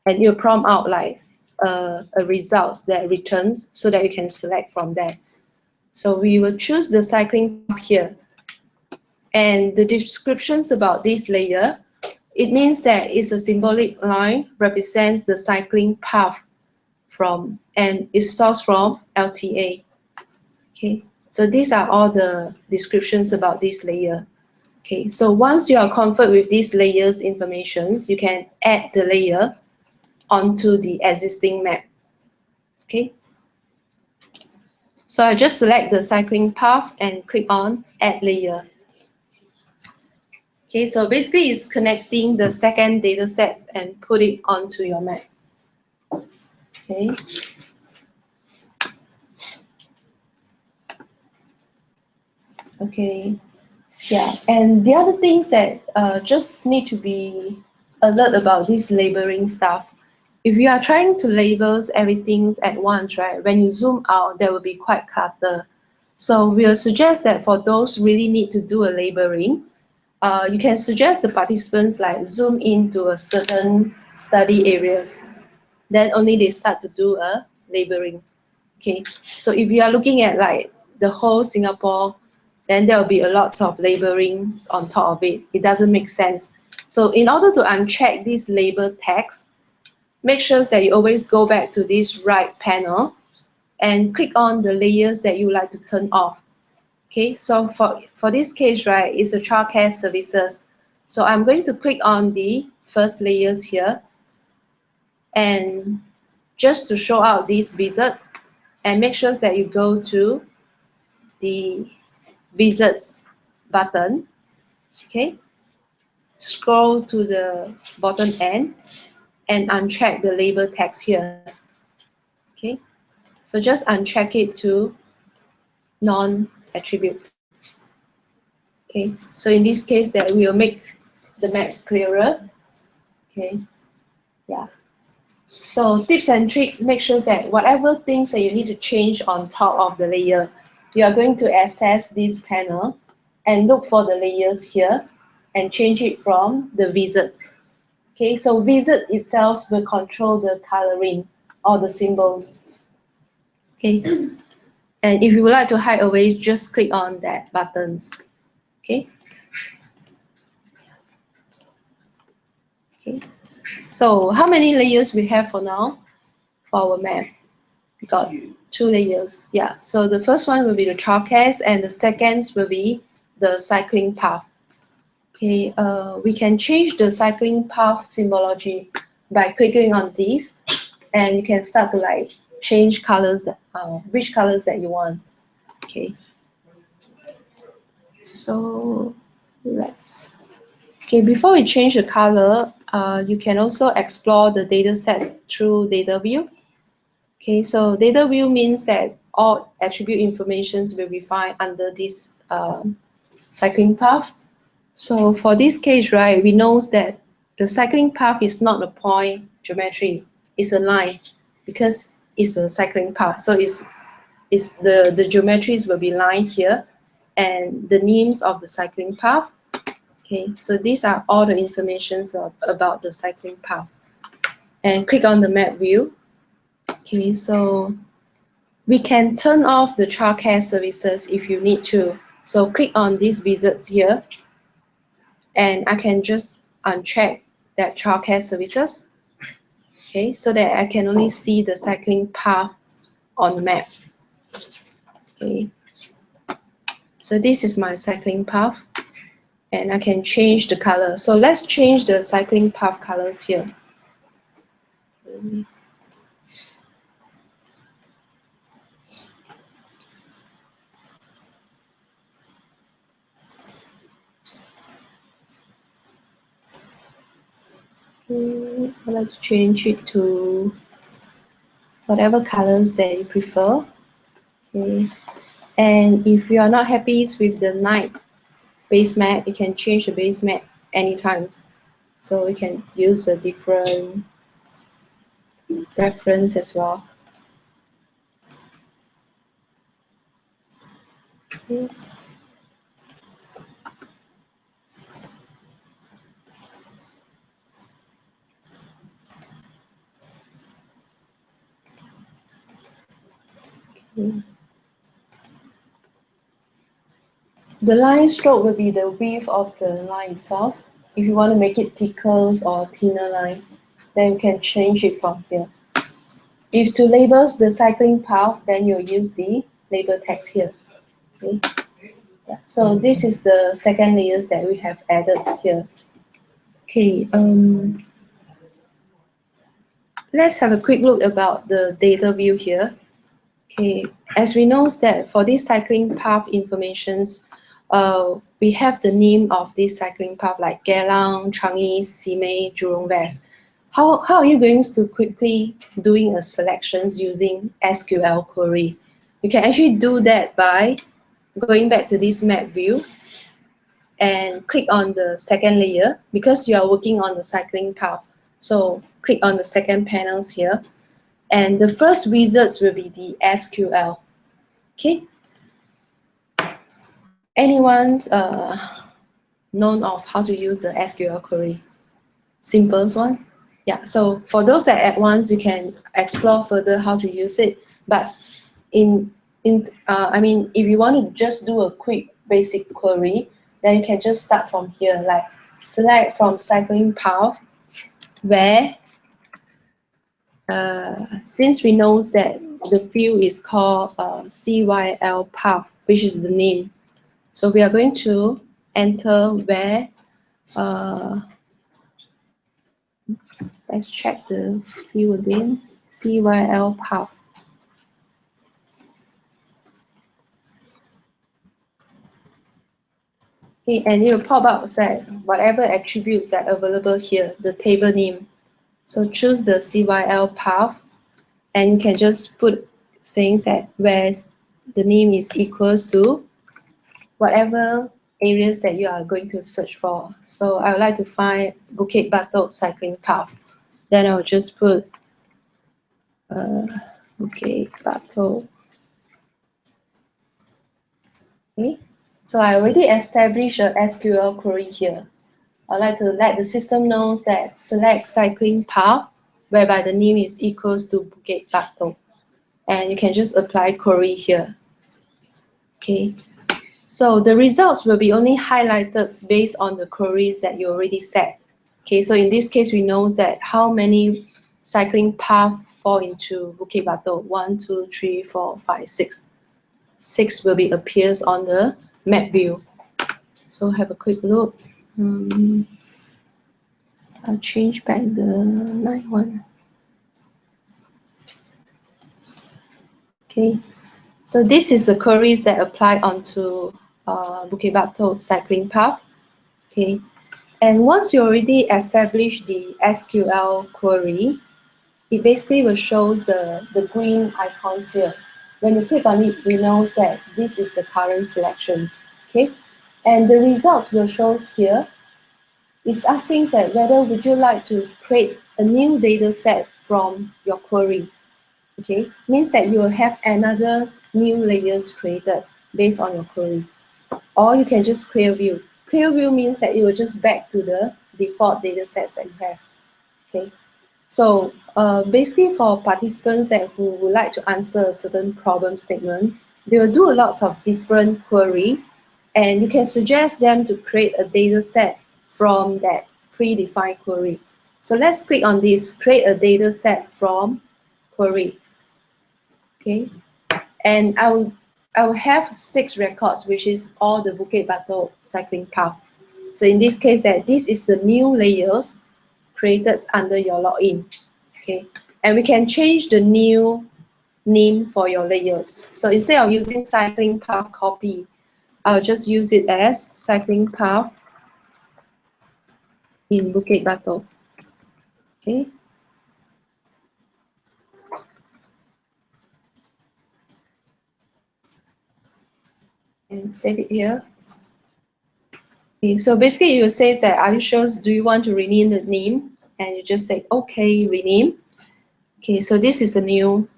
Speaker 3: and you'll prompt out like a results that returns so that you can select from there. So we will choose the cycling here. And the descriptions about this layer, it means that it's a symbolic line represents the cycling path from, and is sourced from LTA. Okay, so these are all the descriptions about this layer. Okay, so once you are comfortable with these layers informations, you can add the layer onto the existing map. Okay, so I just select the cycling path and click on add layer. Okay, so basically it's connecting the second data sets and put it onto your map. Okay. Okay. Yeah, and the other things that just need to be alert about this labeling stuff. If you are trying to label everything at once, right, when you zoom out, there will be quite clutter. So we'll suggest that for those really need to do a labeling, you can suggest the participants like zoom into a certain study areas. Then only they start to do a labeling. Okay, so if you are looking at like the whole Singapore, then there will be a lot of labelings on top of it. It doesn't make sense. So in order to uncheck this label text, make sure that you always go back to this right panel and click on the layers that you like to turn off. Okay, so for this case, right, it's a childcare services. So I'm going to click on the first layers here and just to show out these visits and make sure that you go to the visits button. Okay, scroll to the bottom end and uncheck the label text here. Okay, so just uncheck it to non-attribute. Okay, so in this case that will make the maps clearer. Okay, yeah. So tips and tricks, make sure that whatever things that you need to change on top of the layer, you are going to access this panel and look for the layers here and change it from the visits. Okay, so visit itself will control the coloring or the symbols. Okay, and if you would like to hide away, just click on that buttons. Okay. Okay. So how many layers we have for now for our map? We got 2 layers. Yeah. So the first one will be the childcare and the second will be the cycling path. Okay. We can change the cycling path symbology by clicking on these, and you can start to like change colors, which colors that you want. Okay. So let's. Okay, before we change the color, you can also explore the data sets through data view. Okay, so data view means that all attribute informations will be found under this cycling path. So for this case, right, we know that the cycling path is not a point geometry, it's a line because it's a cycling path. So it's the geometries will be line here and the names of the cycling path. Okay, so these are all the information about the cycling path. And click on the map view. Okay, so we can turn off the childcare services if you need to. So click on these visits here, and I can just uncheck that childcare services. Okay, so that I can only see the cycling path on the map. Okay, so this is my cycling path, and I can change the color. So let's change the cycling path colors here. I'd like to change it to whatever colors that you prefer. Okay. And if you are not happy with the night base map, you can change the base map anytime. So you can use a different reference as well. Okay. The line stroke will be the width of the line itself. If you want to make it thicker or thinner line, then you can change it from here. If to label the cycling path, then you'll use the label text here. Okay. Yeah. So this is the second layers that we have added here. Okay. Let's have a quick look about the data view here. Okay, as we know that for these cycling path informations, we have the name of this cycling path like Geylang, Changi, Simei, Jurong West. How are you going to quickly doing a selections using SQL query? You can actually do that by going back to this map view and click on the second layer because you are working on the cycling path. So click on the second panels here. And the first results will be the SQL. Okay. Anyone's known of how to use the SQL query? Simple one. Yeah. So for those that advanced, you can explore further how to use it. But I mean, if you want to just do a quick basic query, then you can just start from here. Like select from cycling path where. Since we know that the field is called CYL path, which is the name, so we are going to enter where, let's check the field again, CYL path. Okay, and it will pop up that whatever attributes that are available here, the table name. So choose the CYL path, and you can just put saying that where the name is equals to whatever areas that you are going to search for. So I would like to find Bukit Batok cycling path. Then I'll just put Bukit Batok. Okay. So I already established a SQL query here. I'd like to let the system know that select cycling path, whereby the name is equals to Bukit Batok. And you can just apply query here. Okay. So the results will be only highlighted based on the queries that you already set. Okay, so in this case, we know that how many cycling paths fall into Bukit Batok. 1, 2, 3, 4, 5, 6. 6 will be appears on the map view. So have a quick look. I'll change back the 9 one. Okay, so this is the queries that apply onto Bukit Batok cycling path. Okay, and once you already establish the SQL query, it basically will show the green icons here. When you click on it, we know that this is the current selections. Okay, and the results will show here. It's asking that whether would you like to create a new data set from your query. Okay, means that you will have another new layers created based on your query. Or you can just clear view. Clear view means that it will just back to the default data sets that you have. Okay, so basically for participants who would like to answer a certain problem statement, they will do lots of different query, and you can suggest them to create a data set from that predefined query. So let's click on this, create a data set from query. Okay, and I will have 6 records, which is all the Bukit Batok cycling path. So in this case, this is the new layers created under your login. Okay, and we can change the new name for your layers. So instead of using cycling path copy, I'll just use it as cycling path in Bukit Batok. Okay. And save it here. Okay, so basically it says that, are you sure, do you want to rename the name? And you just say, okay, rename. Okay, so this is the new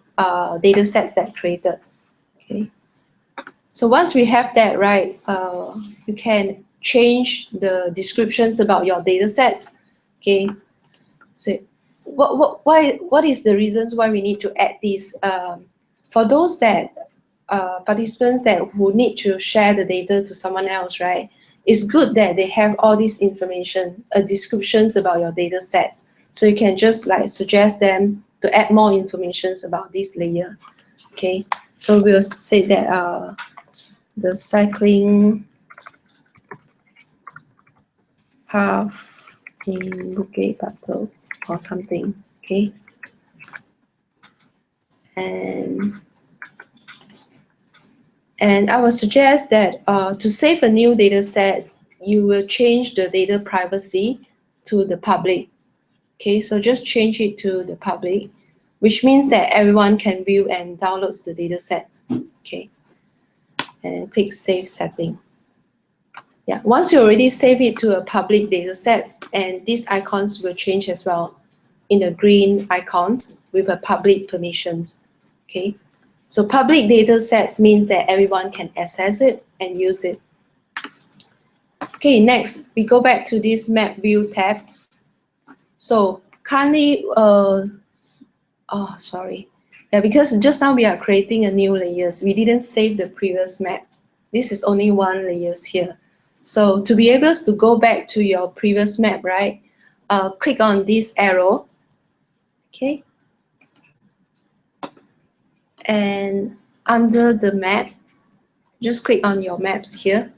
Speaker 3: data sets that created. Okay. So once we have that, right, you can change the descriptions about your data sets. Okay. So what is the reasons why we need to add this? For those that participants that who need to share the data to someone else, right? It's good that they have all this information, descriptions about your data sets. So you can just like suggest them to add more information about this layer. Okay, so we'll say that the cycling path in Bukit Batok or something. Okay, and I would suggest that to save a new data set, you will change the data privacy to the public. Okay, so just change it to the public, which means that everyone can view and download the data sets. Okay, and click Save Setting. Yeah, once you already save it to a public data set, and these icons will change as well in the green icons with a public permissions. Okay. So public data sets means that everyone can access it and use it. Okay, next, we go back to this map view tab. So currently, because just now we are creating a new layers. We didn't save the previous map. This is only one layers here. So to be able to go back to your previous map, right, click on this arrow. Okay. And under the map, just click on your maps here.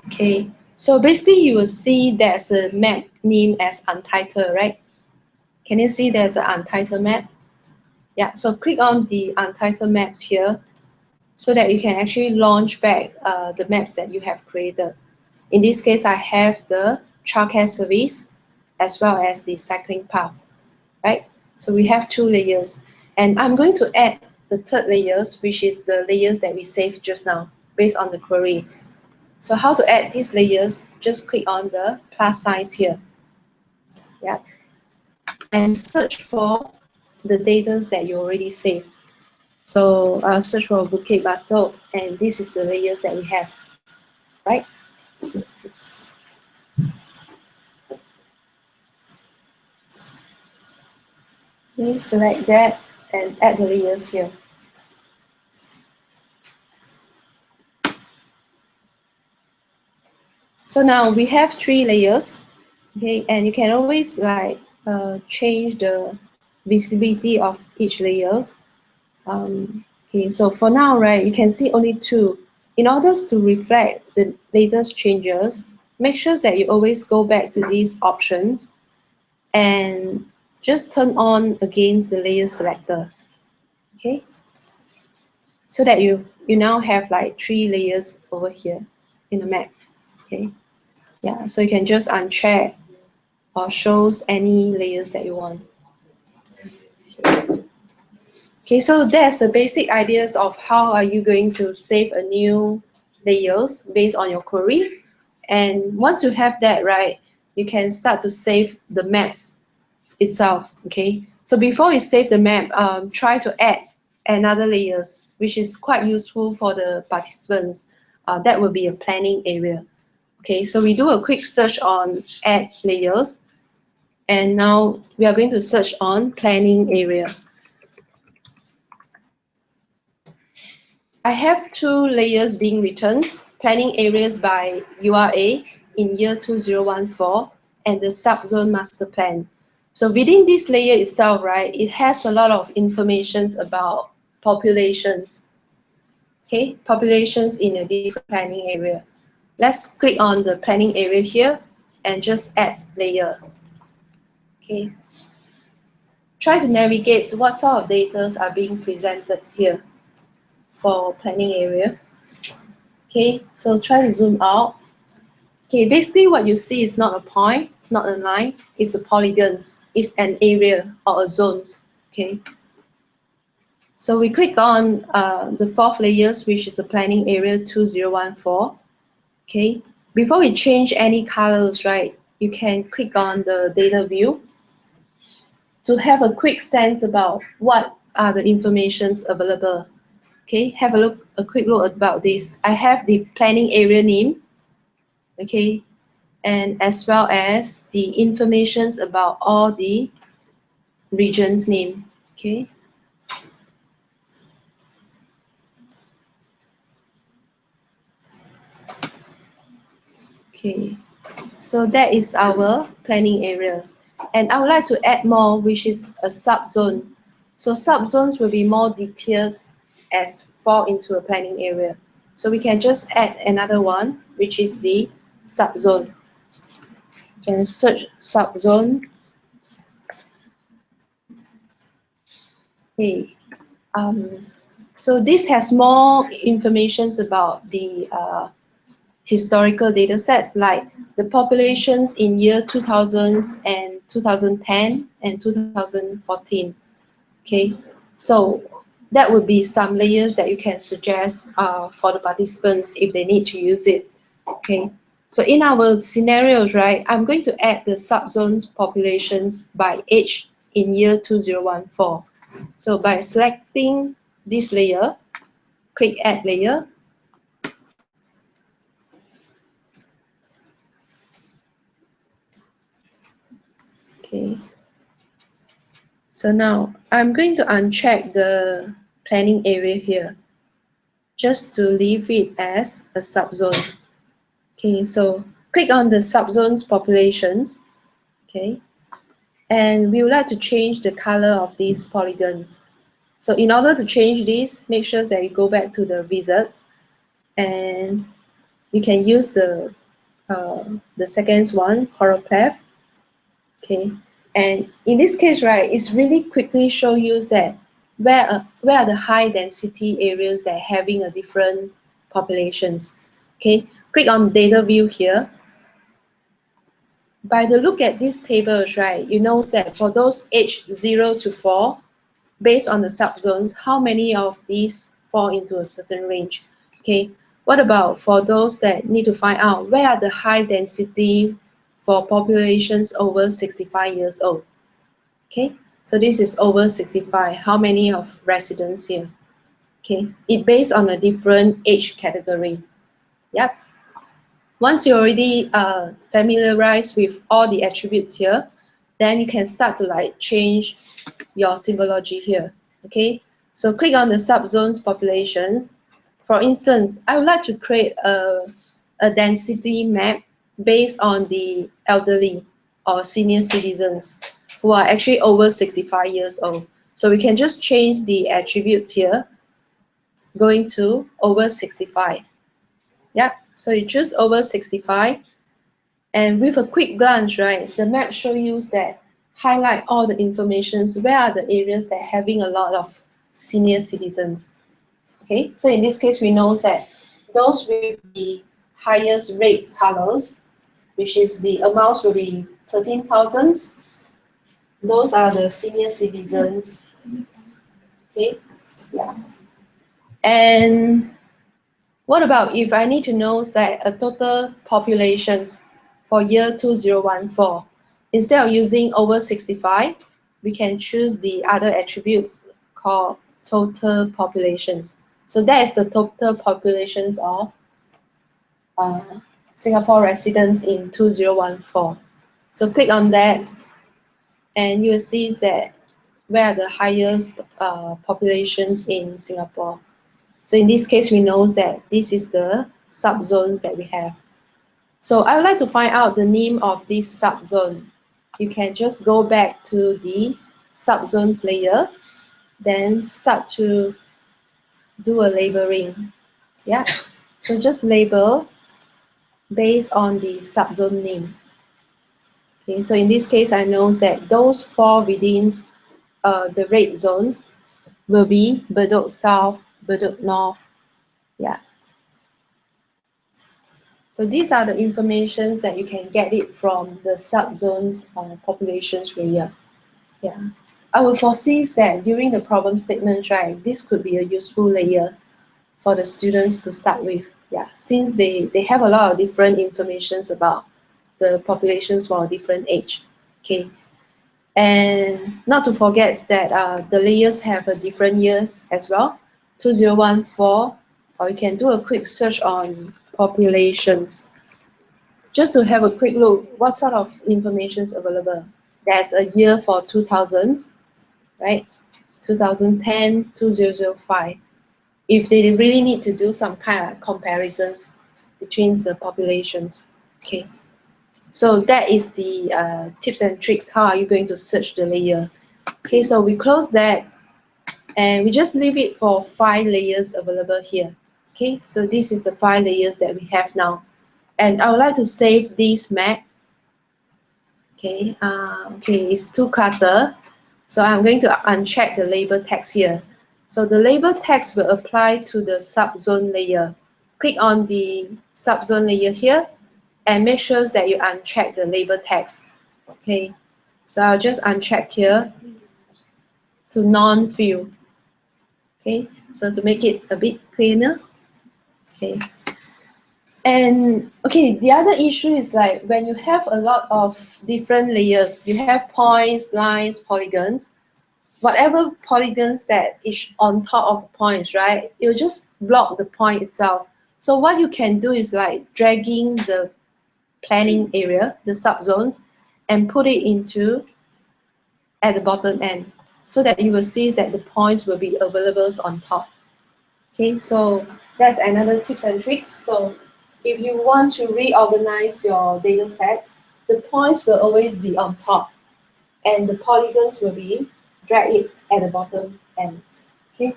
Speaker 3: Okay, so basically you will see there's a map named as untitled, right? Can you see there's an untitled map? Yeah, so click on the untitled maps here so that you can actually launch back the maps that you have created. In this case, I have the childcare service as well as the cycling path, right? So we have 2 layers, and I'm going to add the 3rd layers, which is the layers that we saved just now based on the query. So how to add these layers? Just click on the plus signs here. Yeah. And search for the data that you already saved. So search for Bukit Batok, and this is the layers that we have, right? Oops. Okay, select that and add the layers here. So now we have 3 layers, okay, and you can always like change the visibility of each layers. Okay, so for now, right, you can see only 2. In order to reflect the latest changes, make sure that you always go back to these options and just turn on against the layer selector. Okay, so that you now have like 3 layers over here in the map. Okay, yeah, so you can just uncheck or shows any layers that you want. Okay, so that's the basic ideas of how are you going to save a new layers based on your query. And once you have that, right, you can start to save the maps itself. Okay, so before you save the map, try to add another layers, which is quite useful for the participants. That will be a planning area. Okay, so we do a quick search on add layers, and now we are going to search on planning area. I have 2 layers being returned, planning areas by URA in year 2014 and the subzone master plan. So within this layer itself, right, it has a lot of information about populations. Okay, populations in a different planning area. Let's click on the planning area here and just add layer. Okay. Try to navigate what sort of data are being presented here for planning area. Okay, so try to zoom out. Okay, basically what you see is not a point, not a line, it's the polygons. It's an area or a zone. Okay. So we click on the fourth layers, which is the planning area 2014. Okay. Before we change any colors, right, you can click on the data view to have a quick sense about what are the informations available. Okay, have a quick look about this. I have the planning area name, okay, and as well as the informations about all the regions name, okay. Okay, so that is our planning areas. And I would like to add more, which is a subzone. So subzones will be more details as fall into a planning area. So we can just add another one, which is the subzone. You can search subzone. Okay. So this has more information about the historical data sets, like the populations in year 2000 and 2010 and 2014. Okay, so that would be some layers that you can suggest for the participants if they need to use it. Okay, so in our scenarios, right, I'm going to add the subzones populations by age in year 2014. So by selecting this layer, click add layer. Okay. So now I'm going to uncheck the planning area here, just to leave it as a subzone. Okay, so click on the subzones populations. Okay, and we would like to change the color of these polygons. So in order to change this, make sure that you go back to the wizards, and you can use the second one, Horopath. Okay, and in this case, right, it's really quickly show you that where are the high density areas that are having a different populations. Okay, click on data view here. By the look at these tables, right, you know that for those age 0 to 4, based on the subzones, how many of these fall into a certain range. Okay, what about for those that need to find out where are the high density for populations over 65 years old? Okay, so this is over 65. How many of residents here? Okay, it based on a different age category. Yep. Once you're already familiarized with all the attributes here, then you can start to like change your symbology here. Okay, so click on the subzones populations. For instance, I would like to create a density map based on the elderly or senior citizens who are actually over 65 years old. So we can just change the attributes here, going to over 65. Yeah, so you choose over 65, and with a quick glance, right, the map shows you that highlight all the informations, where are the areas that are having a lot of senior citizens. Okay, so in this case, we know that those with the highest rate colors, which is the amounts will be 13,000. Those are the senior citizens. Okay, yeah. And what about if I need to know that a total populations for year 2014? Instead of using over 65, we can choose the other attributes called total populations. So that is the total populations of Singapore residents in 2014. So click on that, and you will see that where are the highest populations in Singapore. So in this case, we know that this is the subzones that we have. So I would like to find out the name of this subzone. You can just go back to the subzones layer, then start to do a labeling. Yeah, so just label based on the subzone name. Okay, so in this case, I know that those 4 within the red zones will be Bedok South, Bedok North. Yeah. So these are the informations that you can get it from the subzones populations layer. Yeah. I will foresee that during the problem statements, right, this could be a useful layer for the students to start with. Yeah, since they have a lot of different informations about the populations for a different age. Okay. And not to forget that the layers have a different years as well. 2014, or you can do a quick search on populations. Just to have a quick look, what sort of information is available? There's a year for 2000s, right? 2010, 2005. If they really need to do some kind of comparisons between the populations, okay. So that is the tips and tricks. How are you going to search the layer? Okay, so we close that and we just leave it for 5 layers available here. Okay, so this is the 5 layers that we have now. And I would like to save this map. Okay, it's 2 clutter. So I'm going to uncheck the label text here. So the label text will apply to the subzone layer. Click on the subzone layer here and make sure that you uncheck the label text. Okay, so I'll just uncheck here to non-fill. Okay, so to make it a bit cleaner. Okay. And okay, the other issue is like when you have a lot of different layers, you have points, lines, polygons, whatever polygons that is on top of the points, right? It will just block the point itself. So what you can do is like dragging the planning area, the subzones, and put it into at the bottom end so that you will see that the points will be available on top. Okay, so that's another tips and tricks. So if you want to reorganize your data sets, the points will always be on top and the polygons will be dragged at the bottom end. Okay,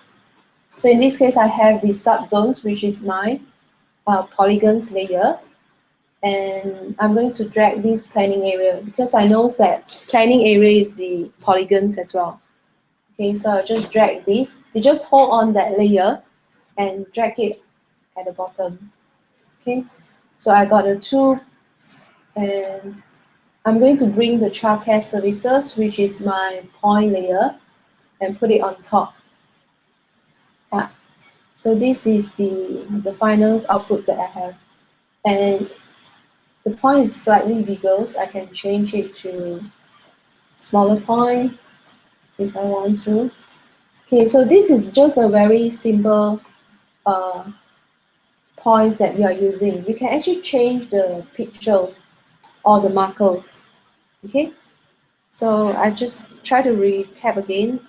Speaker 3: so in this case, I have the subzones, which is my polygons layer. And I'm going to drag this planning area because I know that planning area is the polygons as well. Okay, so I'll just drag this. You just hold on that layer and drag it at the bottom. Okay, so I got a 2, and I'm going to bring the childcare services, which is my point layer, and put it on top. Yeah. So this is the final outputs that I have. And the point is slightly bigger, so I can change it to smaller point if I want to. Okay, so this is just a very simple points that you are using. You can actually change the pixels or the markers. Okay, so I just try to recap again.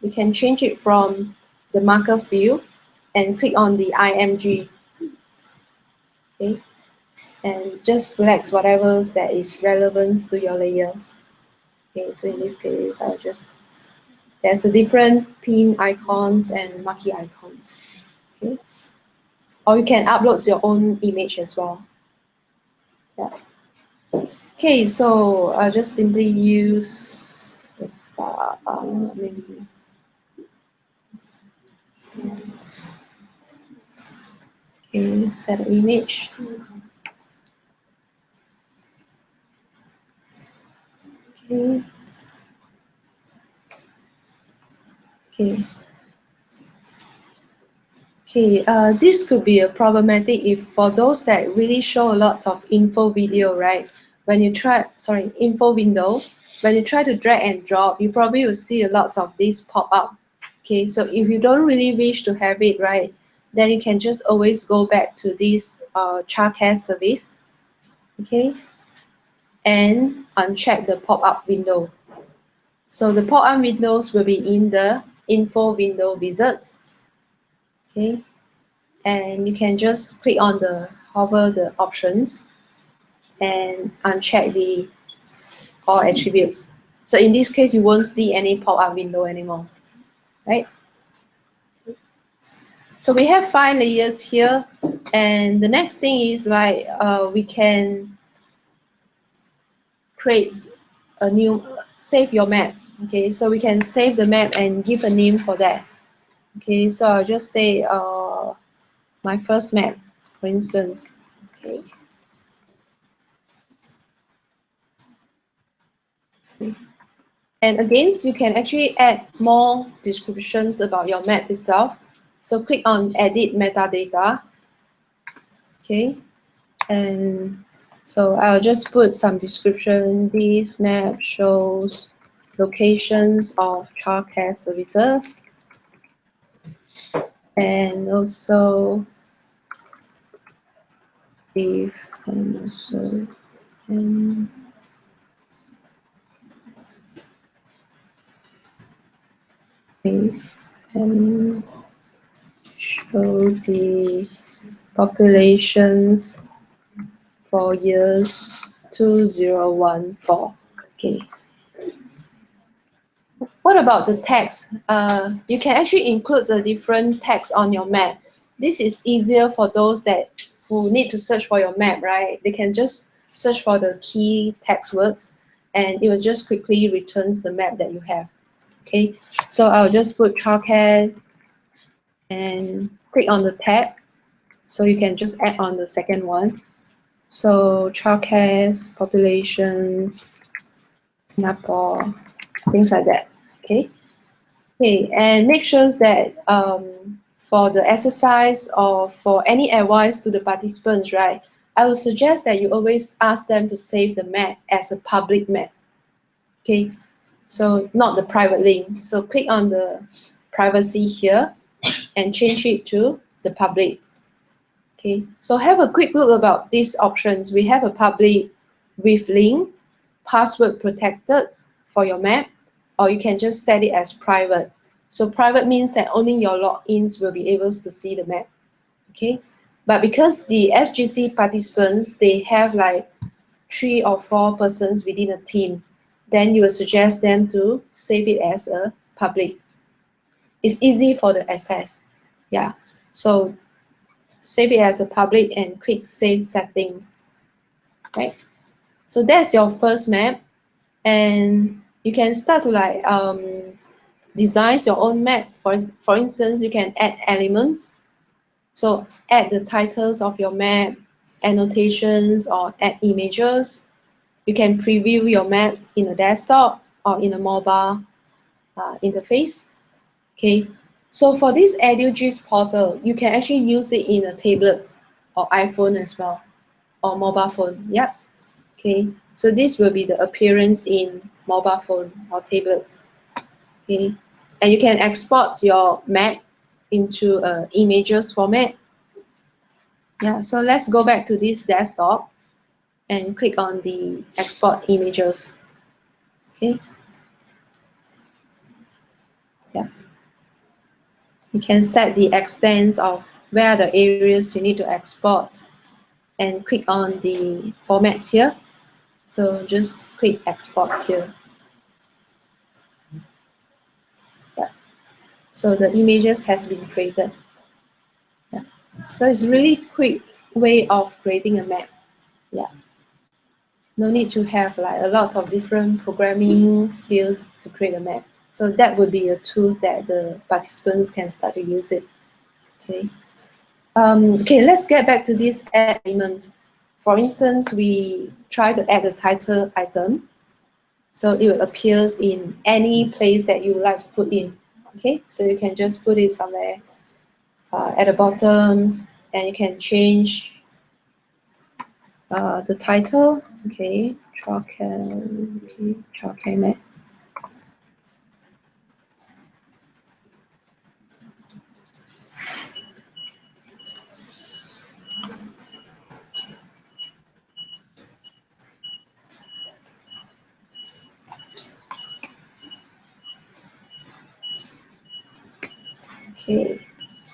Speaker 3: You can change it from the marker field and click on the IMG. Okay, and just select whatever that is relevant to your layers. Okay, so in this case, there's a different pin icons and marquee icons. Okay, or you can upload your own image as well. Yeah. Okay, so I'll just simply use the star, maybe. Okay, set an image. Okay. This could be a problematic if for those that really show lots of info video, right? When you try, info window, when you try to drag and drop, you probably will see lots of these pop up. Okay, so if you don't really wish to have it, right, then you can just always go back to this childcare service, okay, and uncheck the pop-up window. So the pop-up windows will be in the info window wizards, okay, and you can just click on hover the options and uncheck the all attributes. So in this case, you won't see any pop-up window anymore, right? So we have 5 layers here, and the next thing is like we can create a new, save your map. Okay, so we can save the map and give a name for that. Okay, so I'll just say my first map, for instance. Okay. And again, you can actually add more descriptions about your map itself. So click on Edit Metadata. Okay, and so I'll just put some description. This map shows locations of childcare services, and also if and also and and show the populations for years 2014. Okay. What about the text? You can actually include a different text on your map. This is easier for those who need to search for your map, right? They can just search for the key text words, and it will just quickly returns the map that you have. Okay, so I'll just put childcare and click on the tab. So you can just add on the second one. So childcare's populations, Singapore, things like that. Okay. Okay, and make sure that for the exercise or for any advice to the participants, right, I would suggest that you always ask them to save the map as a public map. Okay, so not the private link. So click on the privacy here and change it to the public. Okay, so have a quick look about these options. We have a public with link, password protected for your map, or you can just set it as private. So private means that only your logins will be able to see the map. Okay, but because the SGC participants, they have like 3 or 4 persons within a team, then you will suggest them to save it as a public. It's easy for the access. Yeah, so save it as a public and click Save Settings. Right. So that's your first map, and you can start to like design your own map. For instance, you can add elements. So add the titles of your map, annotations, or add images. You can preview your maps in a desktop or in a mobile interface. Okay. So for this EduGIS portal, you can actually use it in a tablet or iPhone as well, or mobile phone. Yep. Okay. So this will be the appearance in mobile phone or tablets. Okay. And you can export your map into images format. Yeah. So let's go back to this desktop and click on the export images. Okay. Yeah. You can set the extent of where are the areas you need to export and click on the formats here. So just click export here. Yeah. So the images has been created. Yeah. So it's really quick way of creating a map. Yeah. No need to have like a lot of different programming skills to create a map. So that would be a tool that the participants can start to use it. Okay. Okay, let's get back to these elements. For instance, we try to add a title item. So it will appear in any place that you would like to put in. Okay, so you can just put it somewhere at the bottom, and you can change the title. Okay, childcare map. Okay,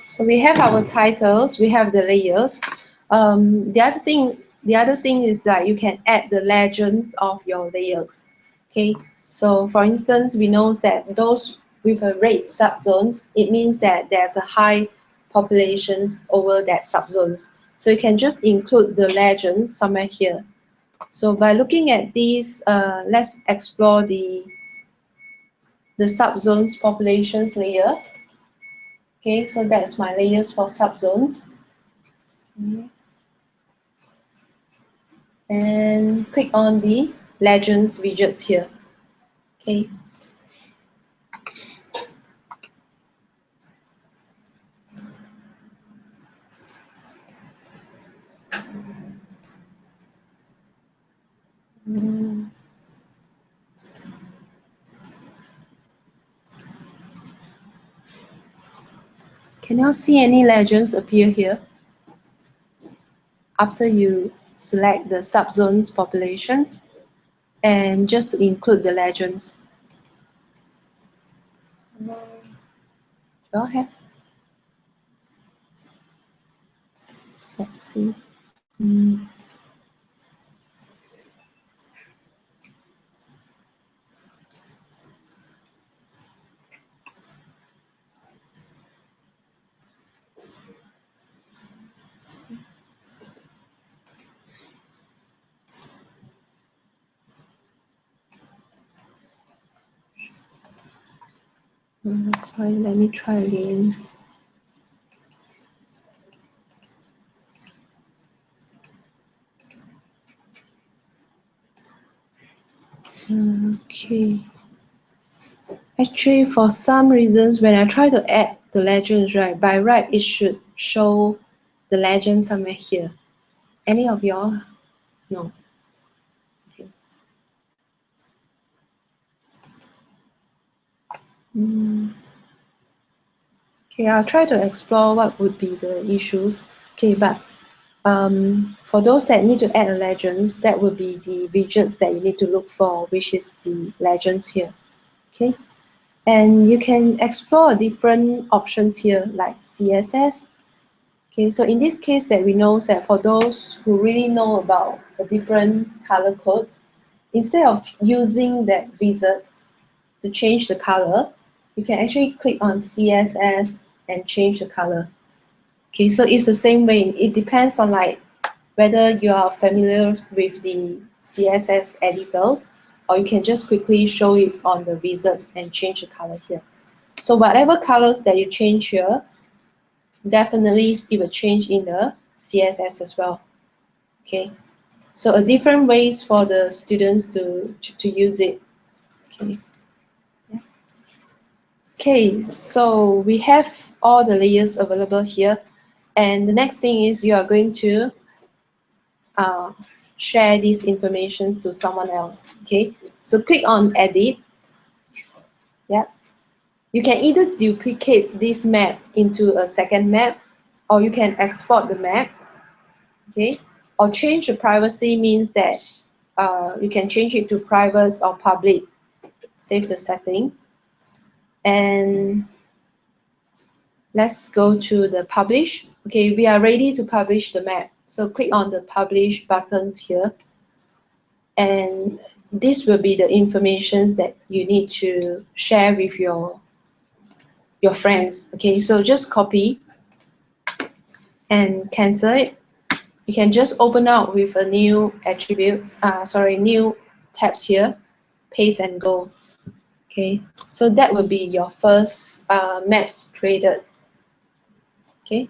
Speaker 3: so we have our titles, we have the layers. The other thing the other thing is that you can add the legends of your layers. Okay, so for instance, we know that those with a red subzones, it means that there's a high populations over that subzones. So you can just include the legends somewhere here. So by looking at these, let's explore the subzones populations layer. Okay, so that's my layers for subzones. And click on the legends widgets here. Okay. Can you see any legends appear here? After you select the subzones populations, and just to include the legends. Go ahead. Let's see. Sorry, let me try again. Okay. Actually, for some reasons, when I try to add the legends, right, by right, it should show the legend somewhere here. Any of y'all? No. Okay. Okay, I'll try to explore what would be the issues. Okay, but for those that need to add a legends, that would be the widgets that you need to look for, which is the legends here. Okay, and you can explore different options here like CSS. Okay, so in this case that we know that for those who really know about the different color codes, instead of using that wizard to change the color, you can actually click on CSS and change the color. Okay, so it's the same way. It depends on like whether you are familiar with the CSS editors, or you can just quickly show it on the wizards and change the color here. So whatever colors that you change here, definitely it will change in the CSS as well. Okay, so a different ways for the students to use it. Okay. Okay, so we have all the layers available here, and the next thing is you are going to share these informations to someone else. Okay, so click on edit. Yeah, you can either duplicate this map into a second map, or you can export the map. Okay, or change the privacy means that you can change it to private or public. Save the setting, and let's go to the publish. Okay, we are ready to publish the map. So click on the publish buttons here. And this will be the information that you need to share with your friends. Okay, so just copy and cancel it. You can just open up with a new attributes, new tabs here, paste and go. Okay, so that will be your first maps created. Okay,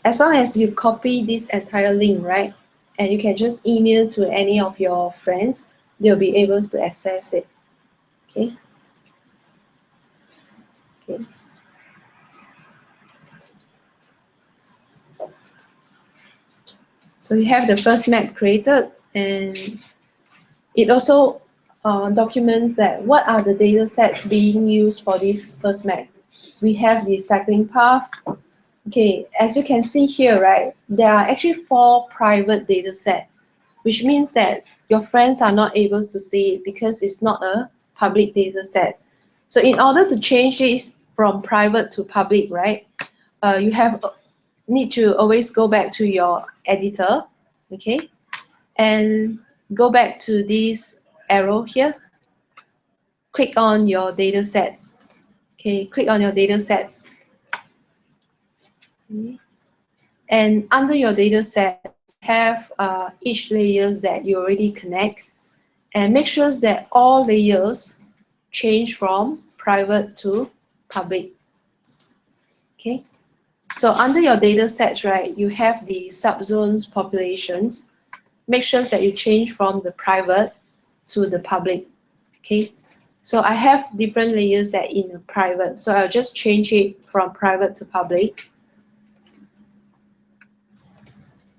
Speaker 3: as long as you copy this entire link, right, and you can just email to any of your friends, they'll be able to access it. Okay. Okay. So you have the first map created, and it also documents that what are the data sets being used for this first map. We have the cycling path. Okay, as you can see here, right, there are actually 4 private data sets, which means that your friends are not able to see it because it's not a public data set. So in order to change this from private to public, right, you need to always go back to your editor Okay, and go back to this arrow here. Click on your data sets. Okay, click on your data sets. Okay. And under your data set, have each layers that you already connect, and make sure that all layers change from private to public. Okay, so under your data sets, right, you have the subzones populations. Make sure that you change from the private to the public. Okay, so I have different layers that in the private, so I'll just change it from private to public.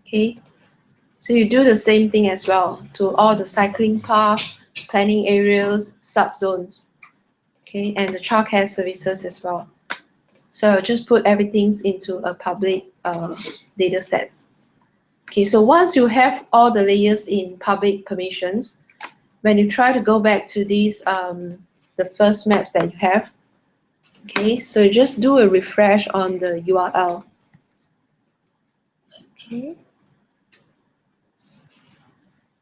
Speaker 3: Okay, so you do the same thing as well to all the cycling path, planning areas, subzones. Okay, and the childcare services as well. So I'll just put everything into a public data sets. Okay, so once you have all the layers in public permissions, when you try to go back to these, the first maps that you have, okay, so you just do a refresh on the URL. Okay.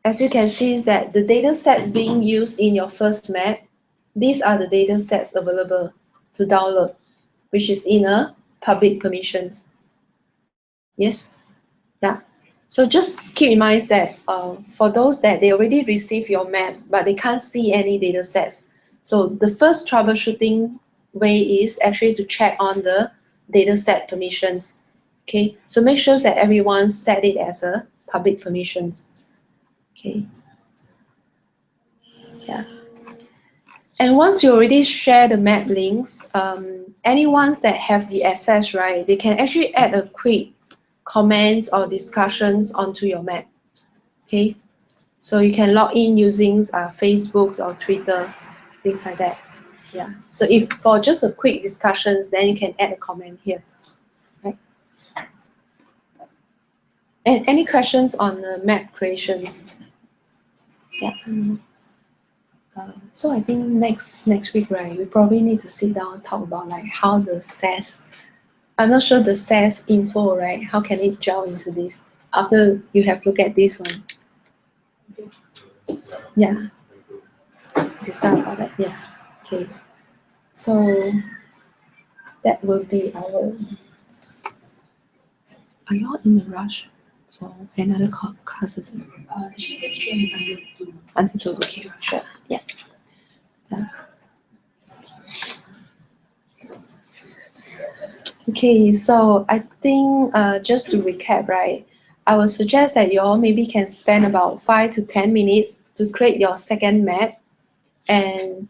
Speaker 3: As you can see, is that the data sets being used in your first map, these are the data sets available to download, which is in a public permissions. Yes? Yeah. So just keep in mind that for those that they already receive your maps, but they can't see any data sets. So the first troubleshooting way is actually to check on the data set permissions. Okay, so make sure that everyone set it as a public permissions. Okay. Yeah. And once you already share the map links, anyone that have the access, right, they can actually add a quick comments or discussions onto your map. Okay, so you can log in using Facebook or Twitter, things like that. Yeah. So if for just a quick discussions, then you can add a comment here. Right. And any questions on the map creations? Yeah. So I think next week, right, we probably need to sit down and talk about like how the SAS. I'm not sure the SAS info, right? How can it gel into this after you have looked at this one? Yeah. Discuss about that. Yeah. Okay. So that will be our. Are you all in a rush for another class?
Speaker 2: EduGIS Training is
Speaker 3: Until 2. Okay, sure. Yeah. Okay, so I think just to recap, right, I would suggest that you all maybe can spend about 5 to 10 minutes to create your second map. And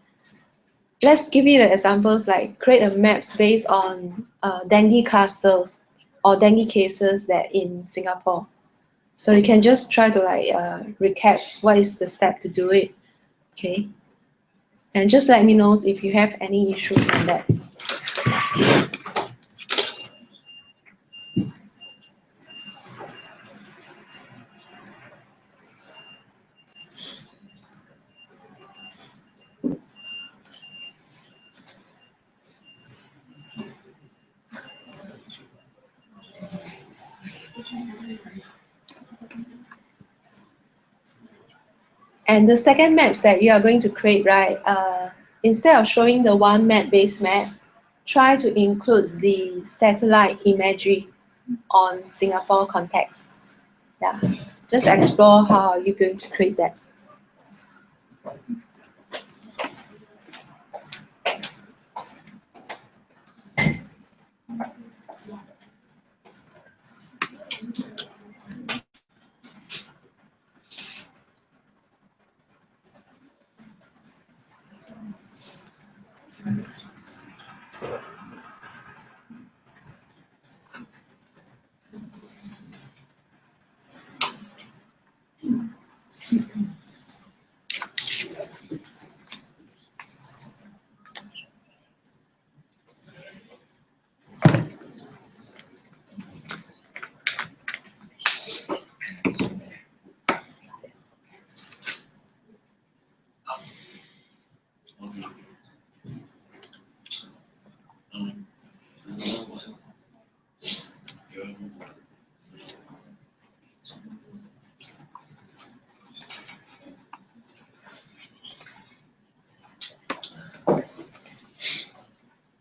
Speaker 3: let's give you the examples like create a maps based on dengue clusters or dengue cases that in Singapore. So you can just try to like recap what is the step to do it. Okay. And just let me know if you have any issues on that. And the second maps that you are going to create, right, instead of showing the one map-based map, try to include the satellite imagery on Singapore context. Yeah, just explore how you're going to create that.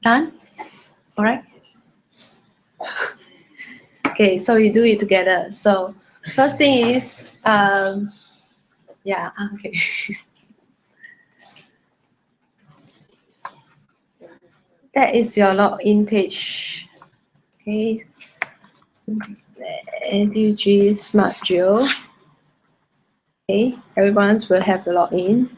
Speaker 3: Done? All right. Okay, so you do it together. So first thing is, yeah, okay. That is your login page. Okay. EduGIS Smart Geo. Okay, everyone will have the login.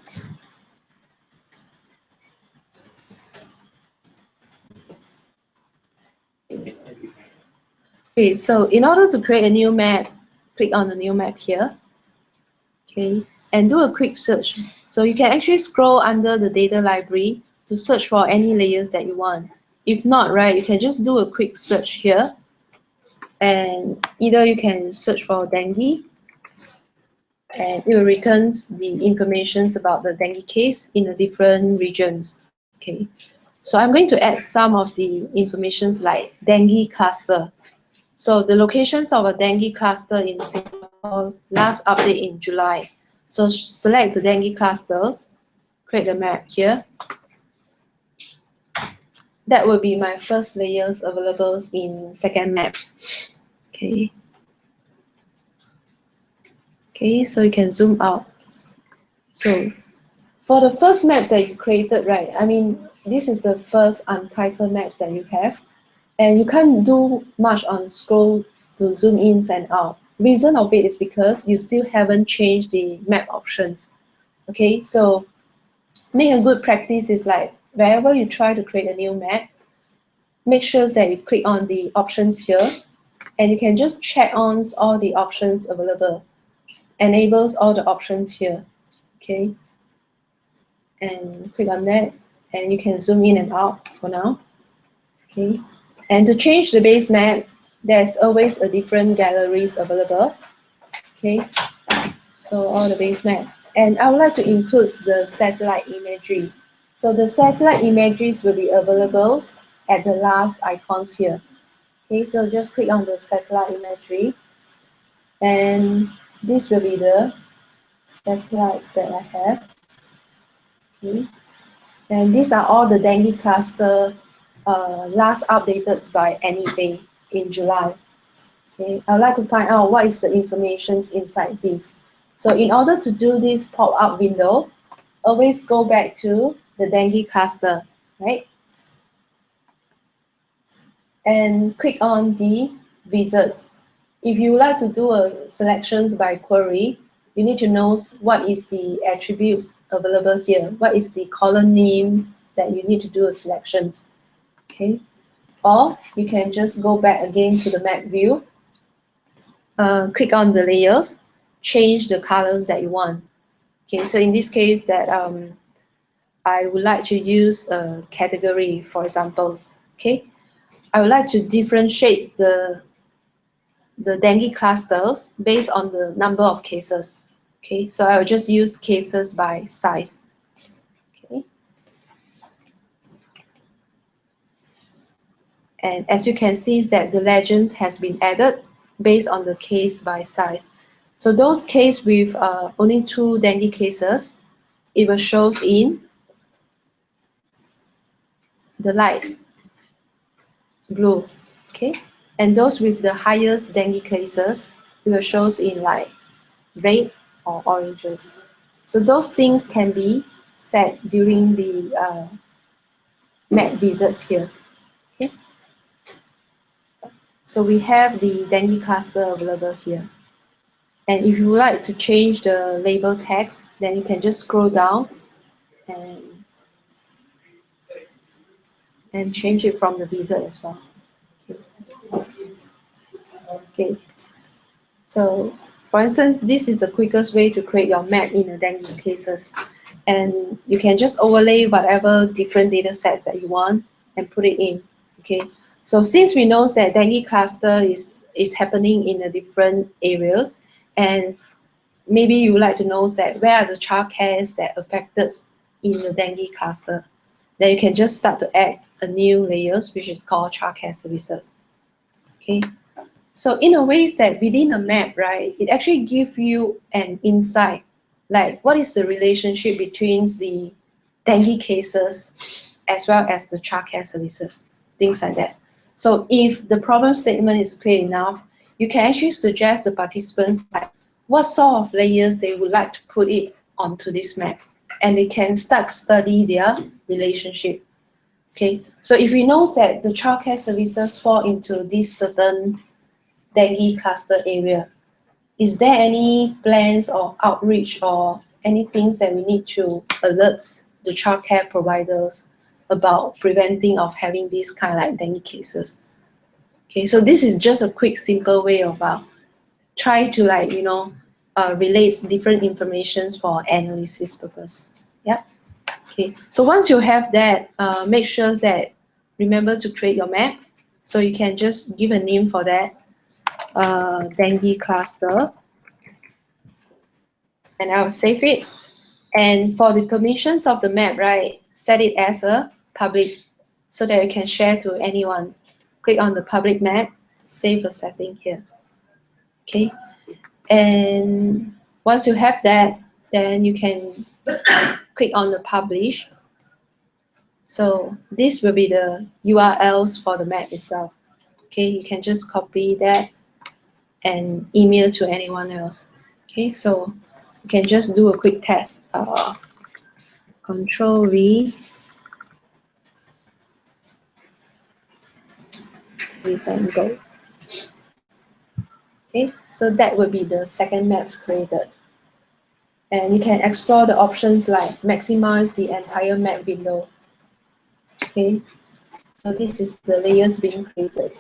Speaker 3: Okay, so in order to create a new map, click on the new map here. Okay, and do a quick search. So you can actually scroll under the data library to search for any layers that you want. If not, right, you can just do a quick search here. And either you can search for dengue, and it will return the information about the dengue case in the different regions. Okay, so I'm going to add some of the informations like dengue cluster. So the locations of a dengue cluster in Singapore last update in July. So select the dengue clusters, create a map here. That will be my first layers available in second map. Okay. Okay, so you can zoom out. So for the first maps that you created, right? I mean, this is the first untitled maps that you have. And you can't do much on scroll to zoom in and out. Reason of it is because you still haven't changed the map options. Okay, so make a good practice is like wherever you try to create a new map, make sure that you click on the options here, and you can just check on all the options available. Enables all the options here. Okay, and click on that, and you can zoom in and out for now. Okay, and to change the base map, there's always a different galleries available. Okay, so all the base map. And I would like to include the satellite imagery. So the satellite imageries will be available at the last icons here. Okay, so just click on the satellite imagery. And this will be the satellites that I have. Okay. And these are all the dengue cluster last updated by NEA in July. Okay, I would like to find out what is the information inside this. So in order to do this pop-up window, always go back to the dengue cluster, right? And click on the visits. If you like to do a selections by query, you need to know what is the attributes available here. What is the column names that you need to do a selections, okay? Or you can just go back again to the map view, click on the layers, change the colors that you want. Okay, so in this case that I would like to use a category, for examples. Okay, I would like to differentiate the dengue clusters based on the number of cases. Okay, so I will just use cases by size. Okay, and as you can see is that the legends has been added based on the case by size. So those cases with only 2 dengue cases, it will shows in the light blue, okay? And those with the highest dengue cases, it will shows in like red or oranges. So those things can be set during the map visits here, okay? So we have the dengue cluster available here. And if you would like to change the label text, then you can just scroll down and change it from the visit as well. Okay. So for instance, this is the quickest way to create your map in the dengue cases. And you can just overlay whatever different data sets that you want and put it in. Okay. So since we know that dengue cluster is happening in the different areas, and maybe you would like to know that where are the child cares that affected in the dengue cluster, then you can just start to add a new layers, which is called childcare services. Okay. So in a way that within a map, right, it actually gives you an insight, like what is the relationship between the dengue cases as well as the childcare services, things like that. So if the problem statement is clear enough, you can actually suggest the participants like what sort of layers they would like to put it onto this map, and they can start to study their relationship. Okay, so if we know that the childcare services fall into this certain dengue cluster area, is there any plans or outreach or any things that we need to alert the childcare providers about preventing of having these kind of like dengue cases? Okay, so this is just a quick, simple way of try to like, relate different informations for analysis purpose. Yeah. Okay, so once you have that, make sure that remember to create your map. So you can just give a name for that, dengue cluster, and I'll save it. And for the permissions of the map, right, set it as a public so that you can share to anyone. Click on the public map, save the setting here. Okay, and once you have that, then you can click on the publish. So this will be the URLs for the map itself. Okay, you can just copy that and email to anyone else. Okay, so you can just do a quick test. Control V, and go. Okay, so that would be the second maps created. And you can explore the options like maximize the entire map window. Okay, so this is the layers being created.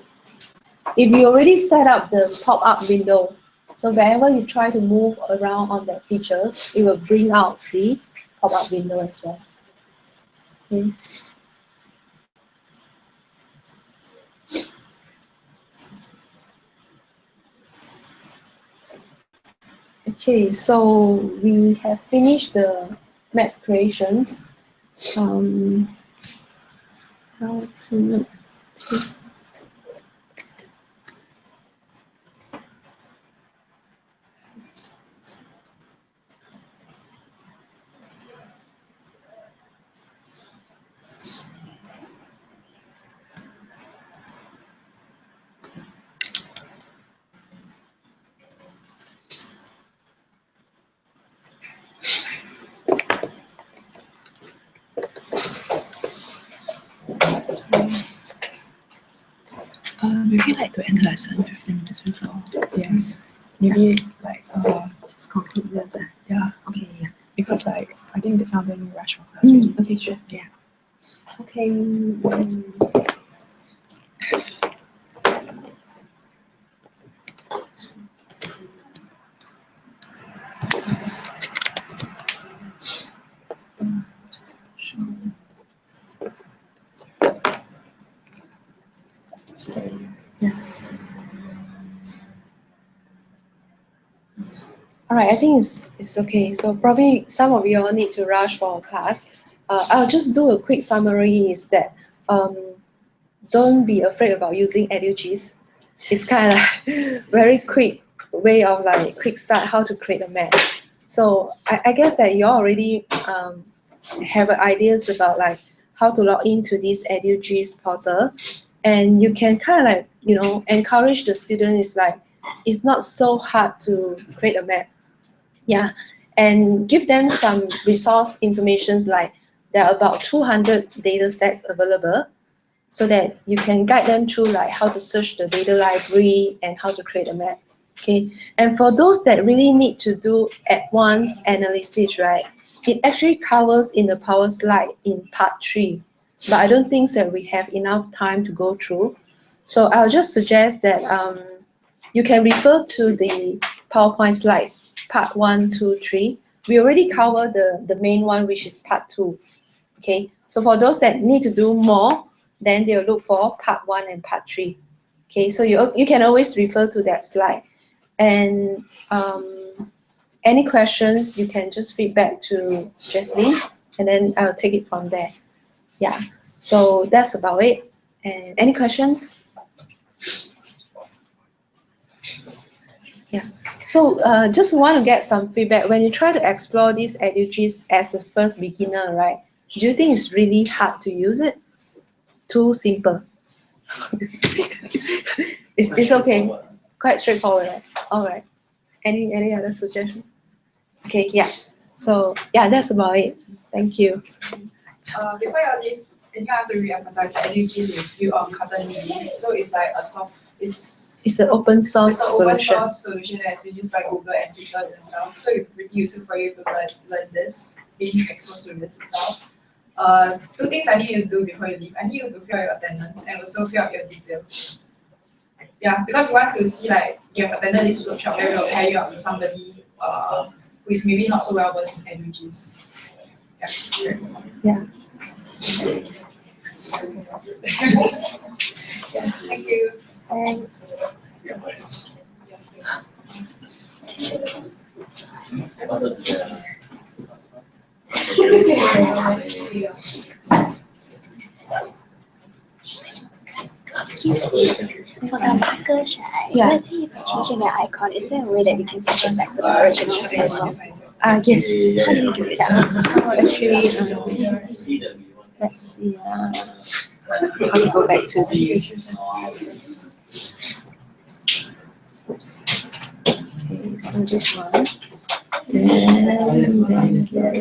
Speaker 3: If you already set up the pop-up window, so wherever you try to move around on the features, it will bring out the pop-up window as well. Okay. Okay, so we have finished the map creations. How to
Speaker 2: Maybe like to end the lesson 15 minutes before.
Speaker 4: Yes. Maybe like
Speaker 2: Just conclude this.
Speaker 4: yeah,
Speaker 2: Okay, yeah.
Speaker 4: because like I think there's something rush for class. Really.
Speaker 3: okay, sure.
Speaker 4: Yeah.
Speaker 3: Okay.
Speaker 4: Stay.
Speaker 3: All right, I think it's okay. So probably some of you all need to rush for class. I'll just do a quick summary is that don't be afraid about using EduGIS. It's kind of very quick way of like quick start how to create a map. So I guess that you already have ideas about like how to log into this EduGIS portal, and you can kind of like encourage the students like it's not so hard to create a map. Yeah, and give them some resource informations like there are about 200 data sets available, so that you can guide them through like how to search the data library and how to create a map. Okay, and for those that really need to do advanced analysis, right, it actually covers in the power slide in part 3, but I don't think that we have enough time to go through. So I'll just suggest that you can refer to the PowerPoint slides, part 1, 2, 3. We already covered the main one, which is part 2. Okay, so for those that need to do more, then they'll look for part 1 and part 3. Okay, so you can always refer to that slide. And any questions, you can just feedback to Jesslyn, and then I'll take it from there. Yeah, so that's about it. And any questions? Yeah, so just want to get some feedback. When you try to explore this EduGIS as a first beginner, right, Do you think it's really hard to use it? Too simple. it's okay. Quite straightforward, right? All right. Any other suggestions? Okay, yeah. So yeah, that's about it. Thank you.
Speaker 2: Before you leave, and you have to re-emphasize that EduGIS is built on Carton DB, so it's like a
Speaker 3: It's an open source solution.
Speaker 2: Open source solution that has been used by Google and Twitter themselves. So it's pretty useful for you to learn this, being exposed to this itself. Two things I need you to do before you leave. I need you to fill out your attendance and also fill out your details. Yeah, because we want to see like you have attended this workshop, then we'll pair you up with somebody who is maybe not so well versed in EduGIS.
Speaker 3: Yeah.
Speaker 2: Yeah. Thank you.
Speaker 3: Thanks.
Speaker 5: For the markers, right?
Speaker 3: Yeah.
Speaker 5: Let's see if I changing the icon, is there a way that we can set it back to the original as well?
Speaker 3: Yes.
Speaker 5: How do you do it?
Speaker 3: So actually, let's see. How to go back to the. Oops. Okay, so this one. Then here.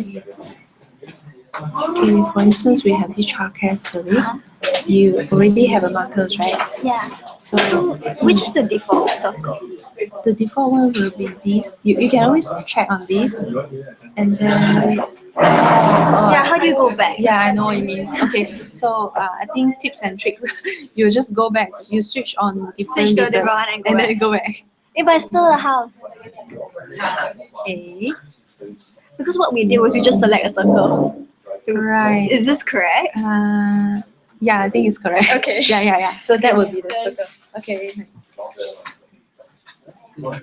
Speaker 3: Okay, for instance, we have the childcare service. You already have a markers, right?
Speaker 5: Yeah.
Speaker 3: So
Speaker 5: Which is the default circle?
Speaker 3: the default one will be this. You can always check on this, and then.
Speaker 5: Yeah, how do you go back?
Speaker 3: Yeah, I know what it means. Okay, so I think tips and tricks. You just go back. You switch on different
Speaker 5: Switch to a
Speaker 3: wizards,
Speaker 5: different one and go
Speaker 3: and
Speaker 5: back.
Speaker 3: then go back.
Speaker 5: But it's still a house.
Speaker 3: Okay.
Speaker 5: Because what we did was we just select a circle.
Speaker 3: Right.
Speaker 5: Is this correct?
Speaker 3: Yeah, I think it's correct.
Speaker 5: Okay.
Speaker 3: Yeah. So that would be the circle. Okay. Nice.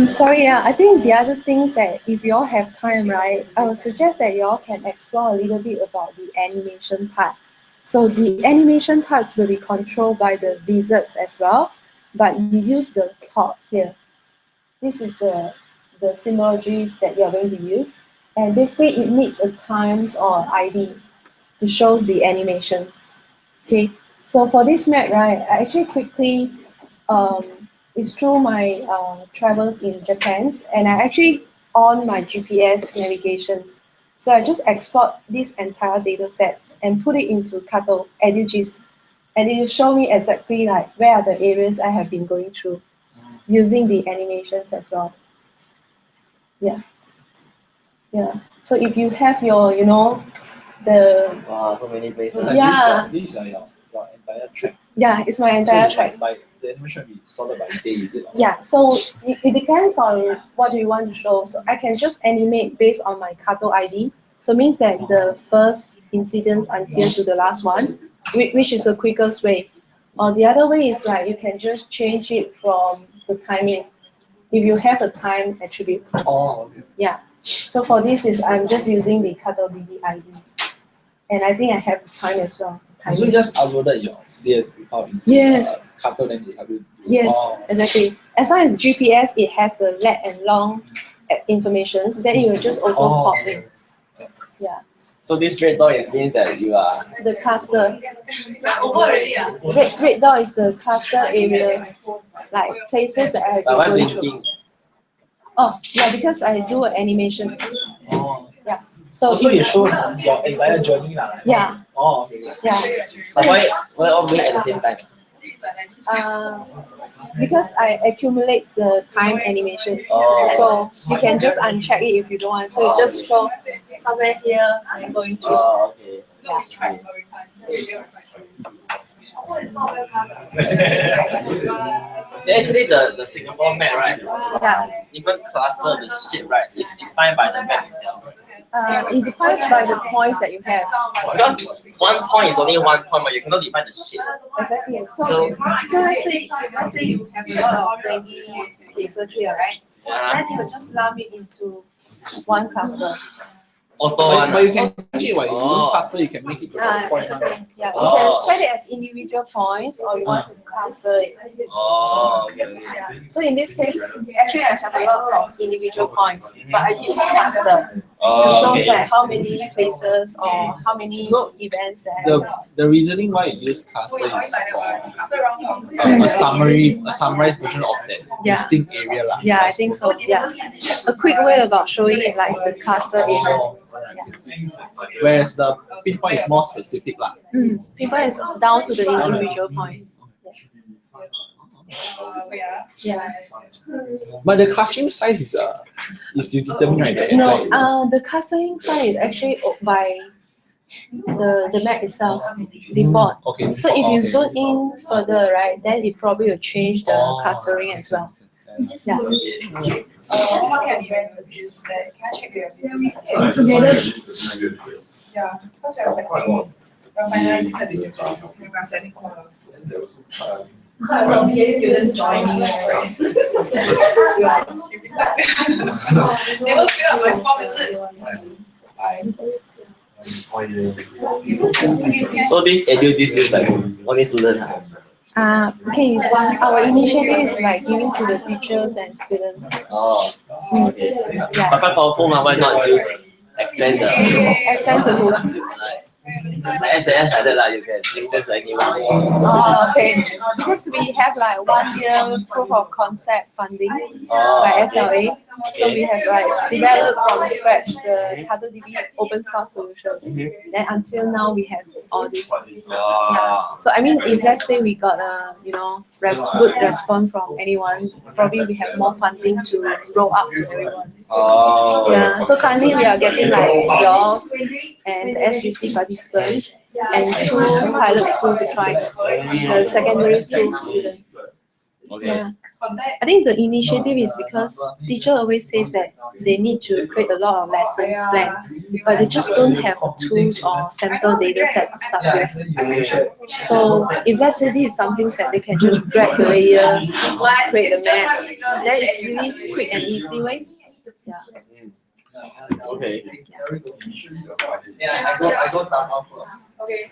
Speaker 3: Sorry, I think the other things that if you all have time, right, I would suggest that you all can explore a little bit about the animation part. So the animation parts will be controlled by the wizards as well, but you use the top here. This is the symbologies that you are going to use, and basically it needs a times or ID to show the animations. Okay, so for this map, right, I actually quickly it's through my travels in Japan, and I actually on my GPS navigations. So I just export these entire data sets and put it into Kato EduGIS, and it will show me exactly like where are the areas I have been going through using the animations as well. Yeah. So if you have your, the
Speaker 6: Wow, so many places.
Speaker 3: Yeah.
Speaker 6: These are your entire track.
Speaker 3: yeah, it's my entire
Speaker 6: So
Speaker 3: track.
Speaker 6: by the animation will be sorted by day, is it?
Speaker 3: Yeah, so it depends on what you want to show. So I can just animate based on my Kato ID. So it means that the first incidents until to the last one, which is the quickest way. Or the other way is like you can just change it from the timing. If you have a time attribute.
Speaker 6: Oh, okay.
Speaker 3: Yeah. So for this I'm just using the Kato DB ID. And I think I have the time as well.
Speaker 6: So you just uploaded your CS without
Speaker 3: Yes.
Speaker 6: Kato, then you have to do.
Speaker 3: Yes,
Speaker 6: Oh.
Speaker 3: exactly. As long as GPS, it has the lat and long information, then it will just auto pop in. Yeah.
Speaker 6: So this red dot means that you are.
Speaker 3: The cluster. Red dot is the cluster areas, like places that I have been
Speaker 6: But I'm
Speaker 3: going through.
Speaker 6: thinking.
Speaker 3: Oh, yeah, because I do an animation.
Speaker 6: Oh.
Speaker 3: Yeah. So
Speaker 6: So you show your entire journey lah.
Speaker 3: Yeah.
Speaker 6: Oh, okay.
Speaker 3: Yeah.
Speaker 6: So why all doing at the same time?
Speaker 3: Because I accumulate the time animations.
Speaker 6: Oh.
Speaker 3: So you can just uncheck it if you don't want. So you just show somewhere here I'm going through.
Speaker 6: Oh, okay. Actually, the Singapore map, right?
Speaker 3: Yeah.
Speaker 6: Even cluster the shape, right, is defined by the map itself.
Speaker 3: It depends by the points that you have.
Speaker 6: Because 1 point is only 1 point, but you cannot define the shape.
Speaker 3: Exactly. So let's say you have a lot of dengue cases here, right? Then you will just lump it into one cluster.
Speaker 6: But
Speaker 7: you can change it. When you do cluster, you can make it to one point.
Speaker 3: Exactly. Yeah, you can set it as individual points, or you want to cluster it.
Speaker 6: okay.
Speaker 3: Yeah. So in this case, actually I have a lot of individual points, but I use cluster. It shows like how many places or how many events that I have.
Speaker 7: The reasoning why you use cluster is for a summarized version of that distinct area.
Speaker 3: Yeah, I think so. Yeah. A quick way about showing it like the cluster area.
Speaker 7: Whereas the pinpoint is more specific.
Speaker 3: Pinpoint is down to the individual points. Yeah.
Speaker 7: But the clustering size is you determine, right?
Speaker 3: No, the clustering size is actually by the map itself, default.
Speaker 7: Okay.
Speaker 3: So if you zoom in further, right, then it probably will change the clustering as well. Yeah.
Speaker 2: One thing I didn't is that can I check the yeah, because we are finalizing the digital, we are sending all the food. So a lot of PA students joining, right? Never fill up my form, is it?
Speaker 6: So this EduGIS is like only students.
Speaker 3: Okay, our initiative is like giving to the teachers and students.
Speaker 6: Okay.
Speaker 3: Yeah.
Speaker 6: But quite powerful, why not use extend the
Speaker 3: Expand to who?
Speaker 6: like SAS like that lah, you can extend to anyone.
Speaker 3: Okay. Because we have like 1 year proof of concept funding by SLA. So we have like developed from scratch the CartoDB open source solution. Then until now we have all this. Yeah. So I mean, if let's say we got a good response from anyone, probably we have more funding to roll out to everyone. Yeah. So currently we are getting like yours and the SGC participants and 2 pilot schools to try the secondary school students. Yeah. I think the initiative is because teacher always says that they need to create a lot of lessons plan, but they just don't have the tools or sample data set to start with. So if let's say this is something that they can just grab the layer, create the map, that is really quick and easy way. Yeah.
Speaker 6: Okay.
Speaker 7: Yeah, I got that one.
Speaker 2: Okay.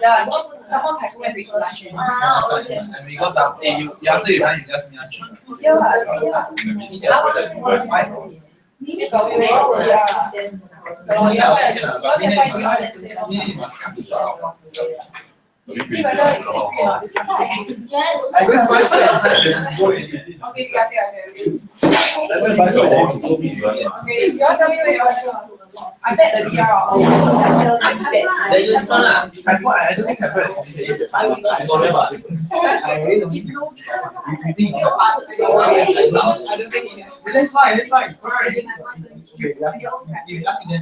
Speaker 4: Yeah, someone has went with lunch.
Speaker 7: And we got that. Hey, you after you run, you just lunch.
Speaker 2: You see whether it's free or not. This one.
Speaker 7: I went by
Speaker 2: Okay, okay, you all tell me where you want to go. I bet the DR
Speaker 6: Then you this one lah.
Speaker 7: I don't think I read it.
Speaker 6: I don't know what.
Speaker 7: I read the video. You think?
Speaker 2: I don't think you have.
Speaker 7: That's fine. That's fine. Okay, that's me.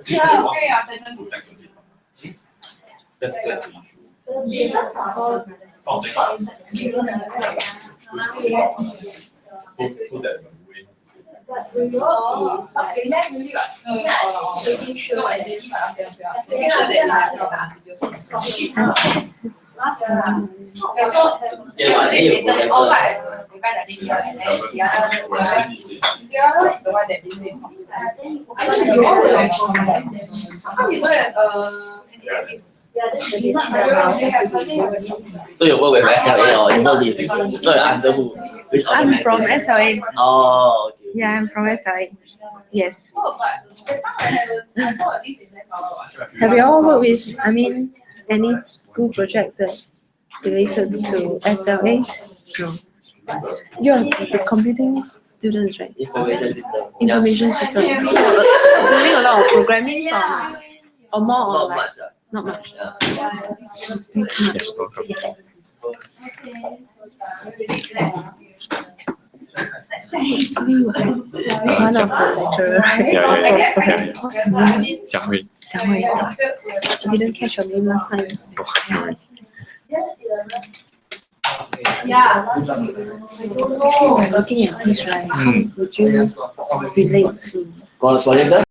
Speaker 2: Yeah, okay, attendance.
Speaker 1: That's the so that's the way.
Speaker 2: Oh, okay, then really got making sure that they keep ourselves well. Making sure that they have a lot of videos. Okay, so they all like they buy the video and then the other one is the one that they say something. I think you all how you don't have
Speaker 6: So you work with SLA or you work with so you're under who? Which
Speaker 3: I'm from SLA.
Speaker 6: Oh, okay.
Speaker 3: Yeah, I'm from SLA. Yes. Have you all worked with, any school projects that related to SLA? No. You're the computing students, right?
Speaker 6: Information system.
Speaker 3: Information system. So doing a lot of programming or more
Speaker 6: Not
Speaker 3: on like
Speaker 6: much.
Speaker 3: not much. So actually one of the lecturer, right? What's her name? Xiaohui. I didn't catch your name last time.
Speaker 1: No worries.
Speaker 4: Yeah.
Speaker 3: By looking at this, right, how would you relate to
Speaker 6: Kalau soalnya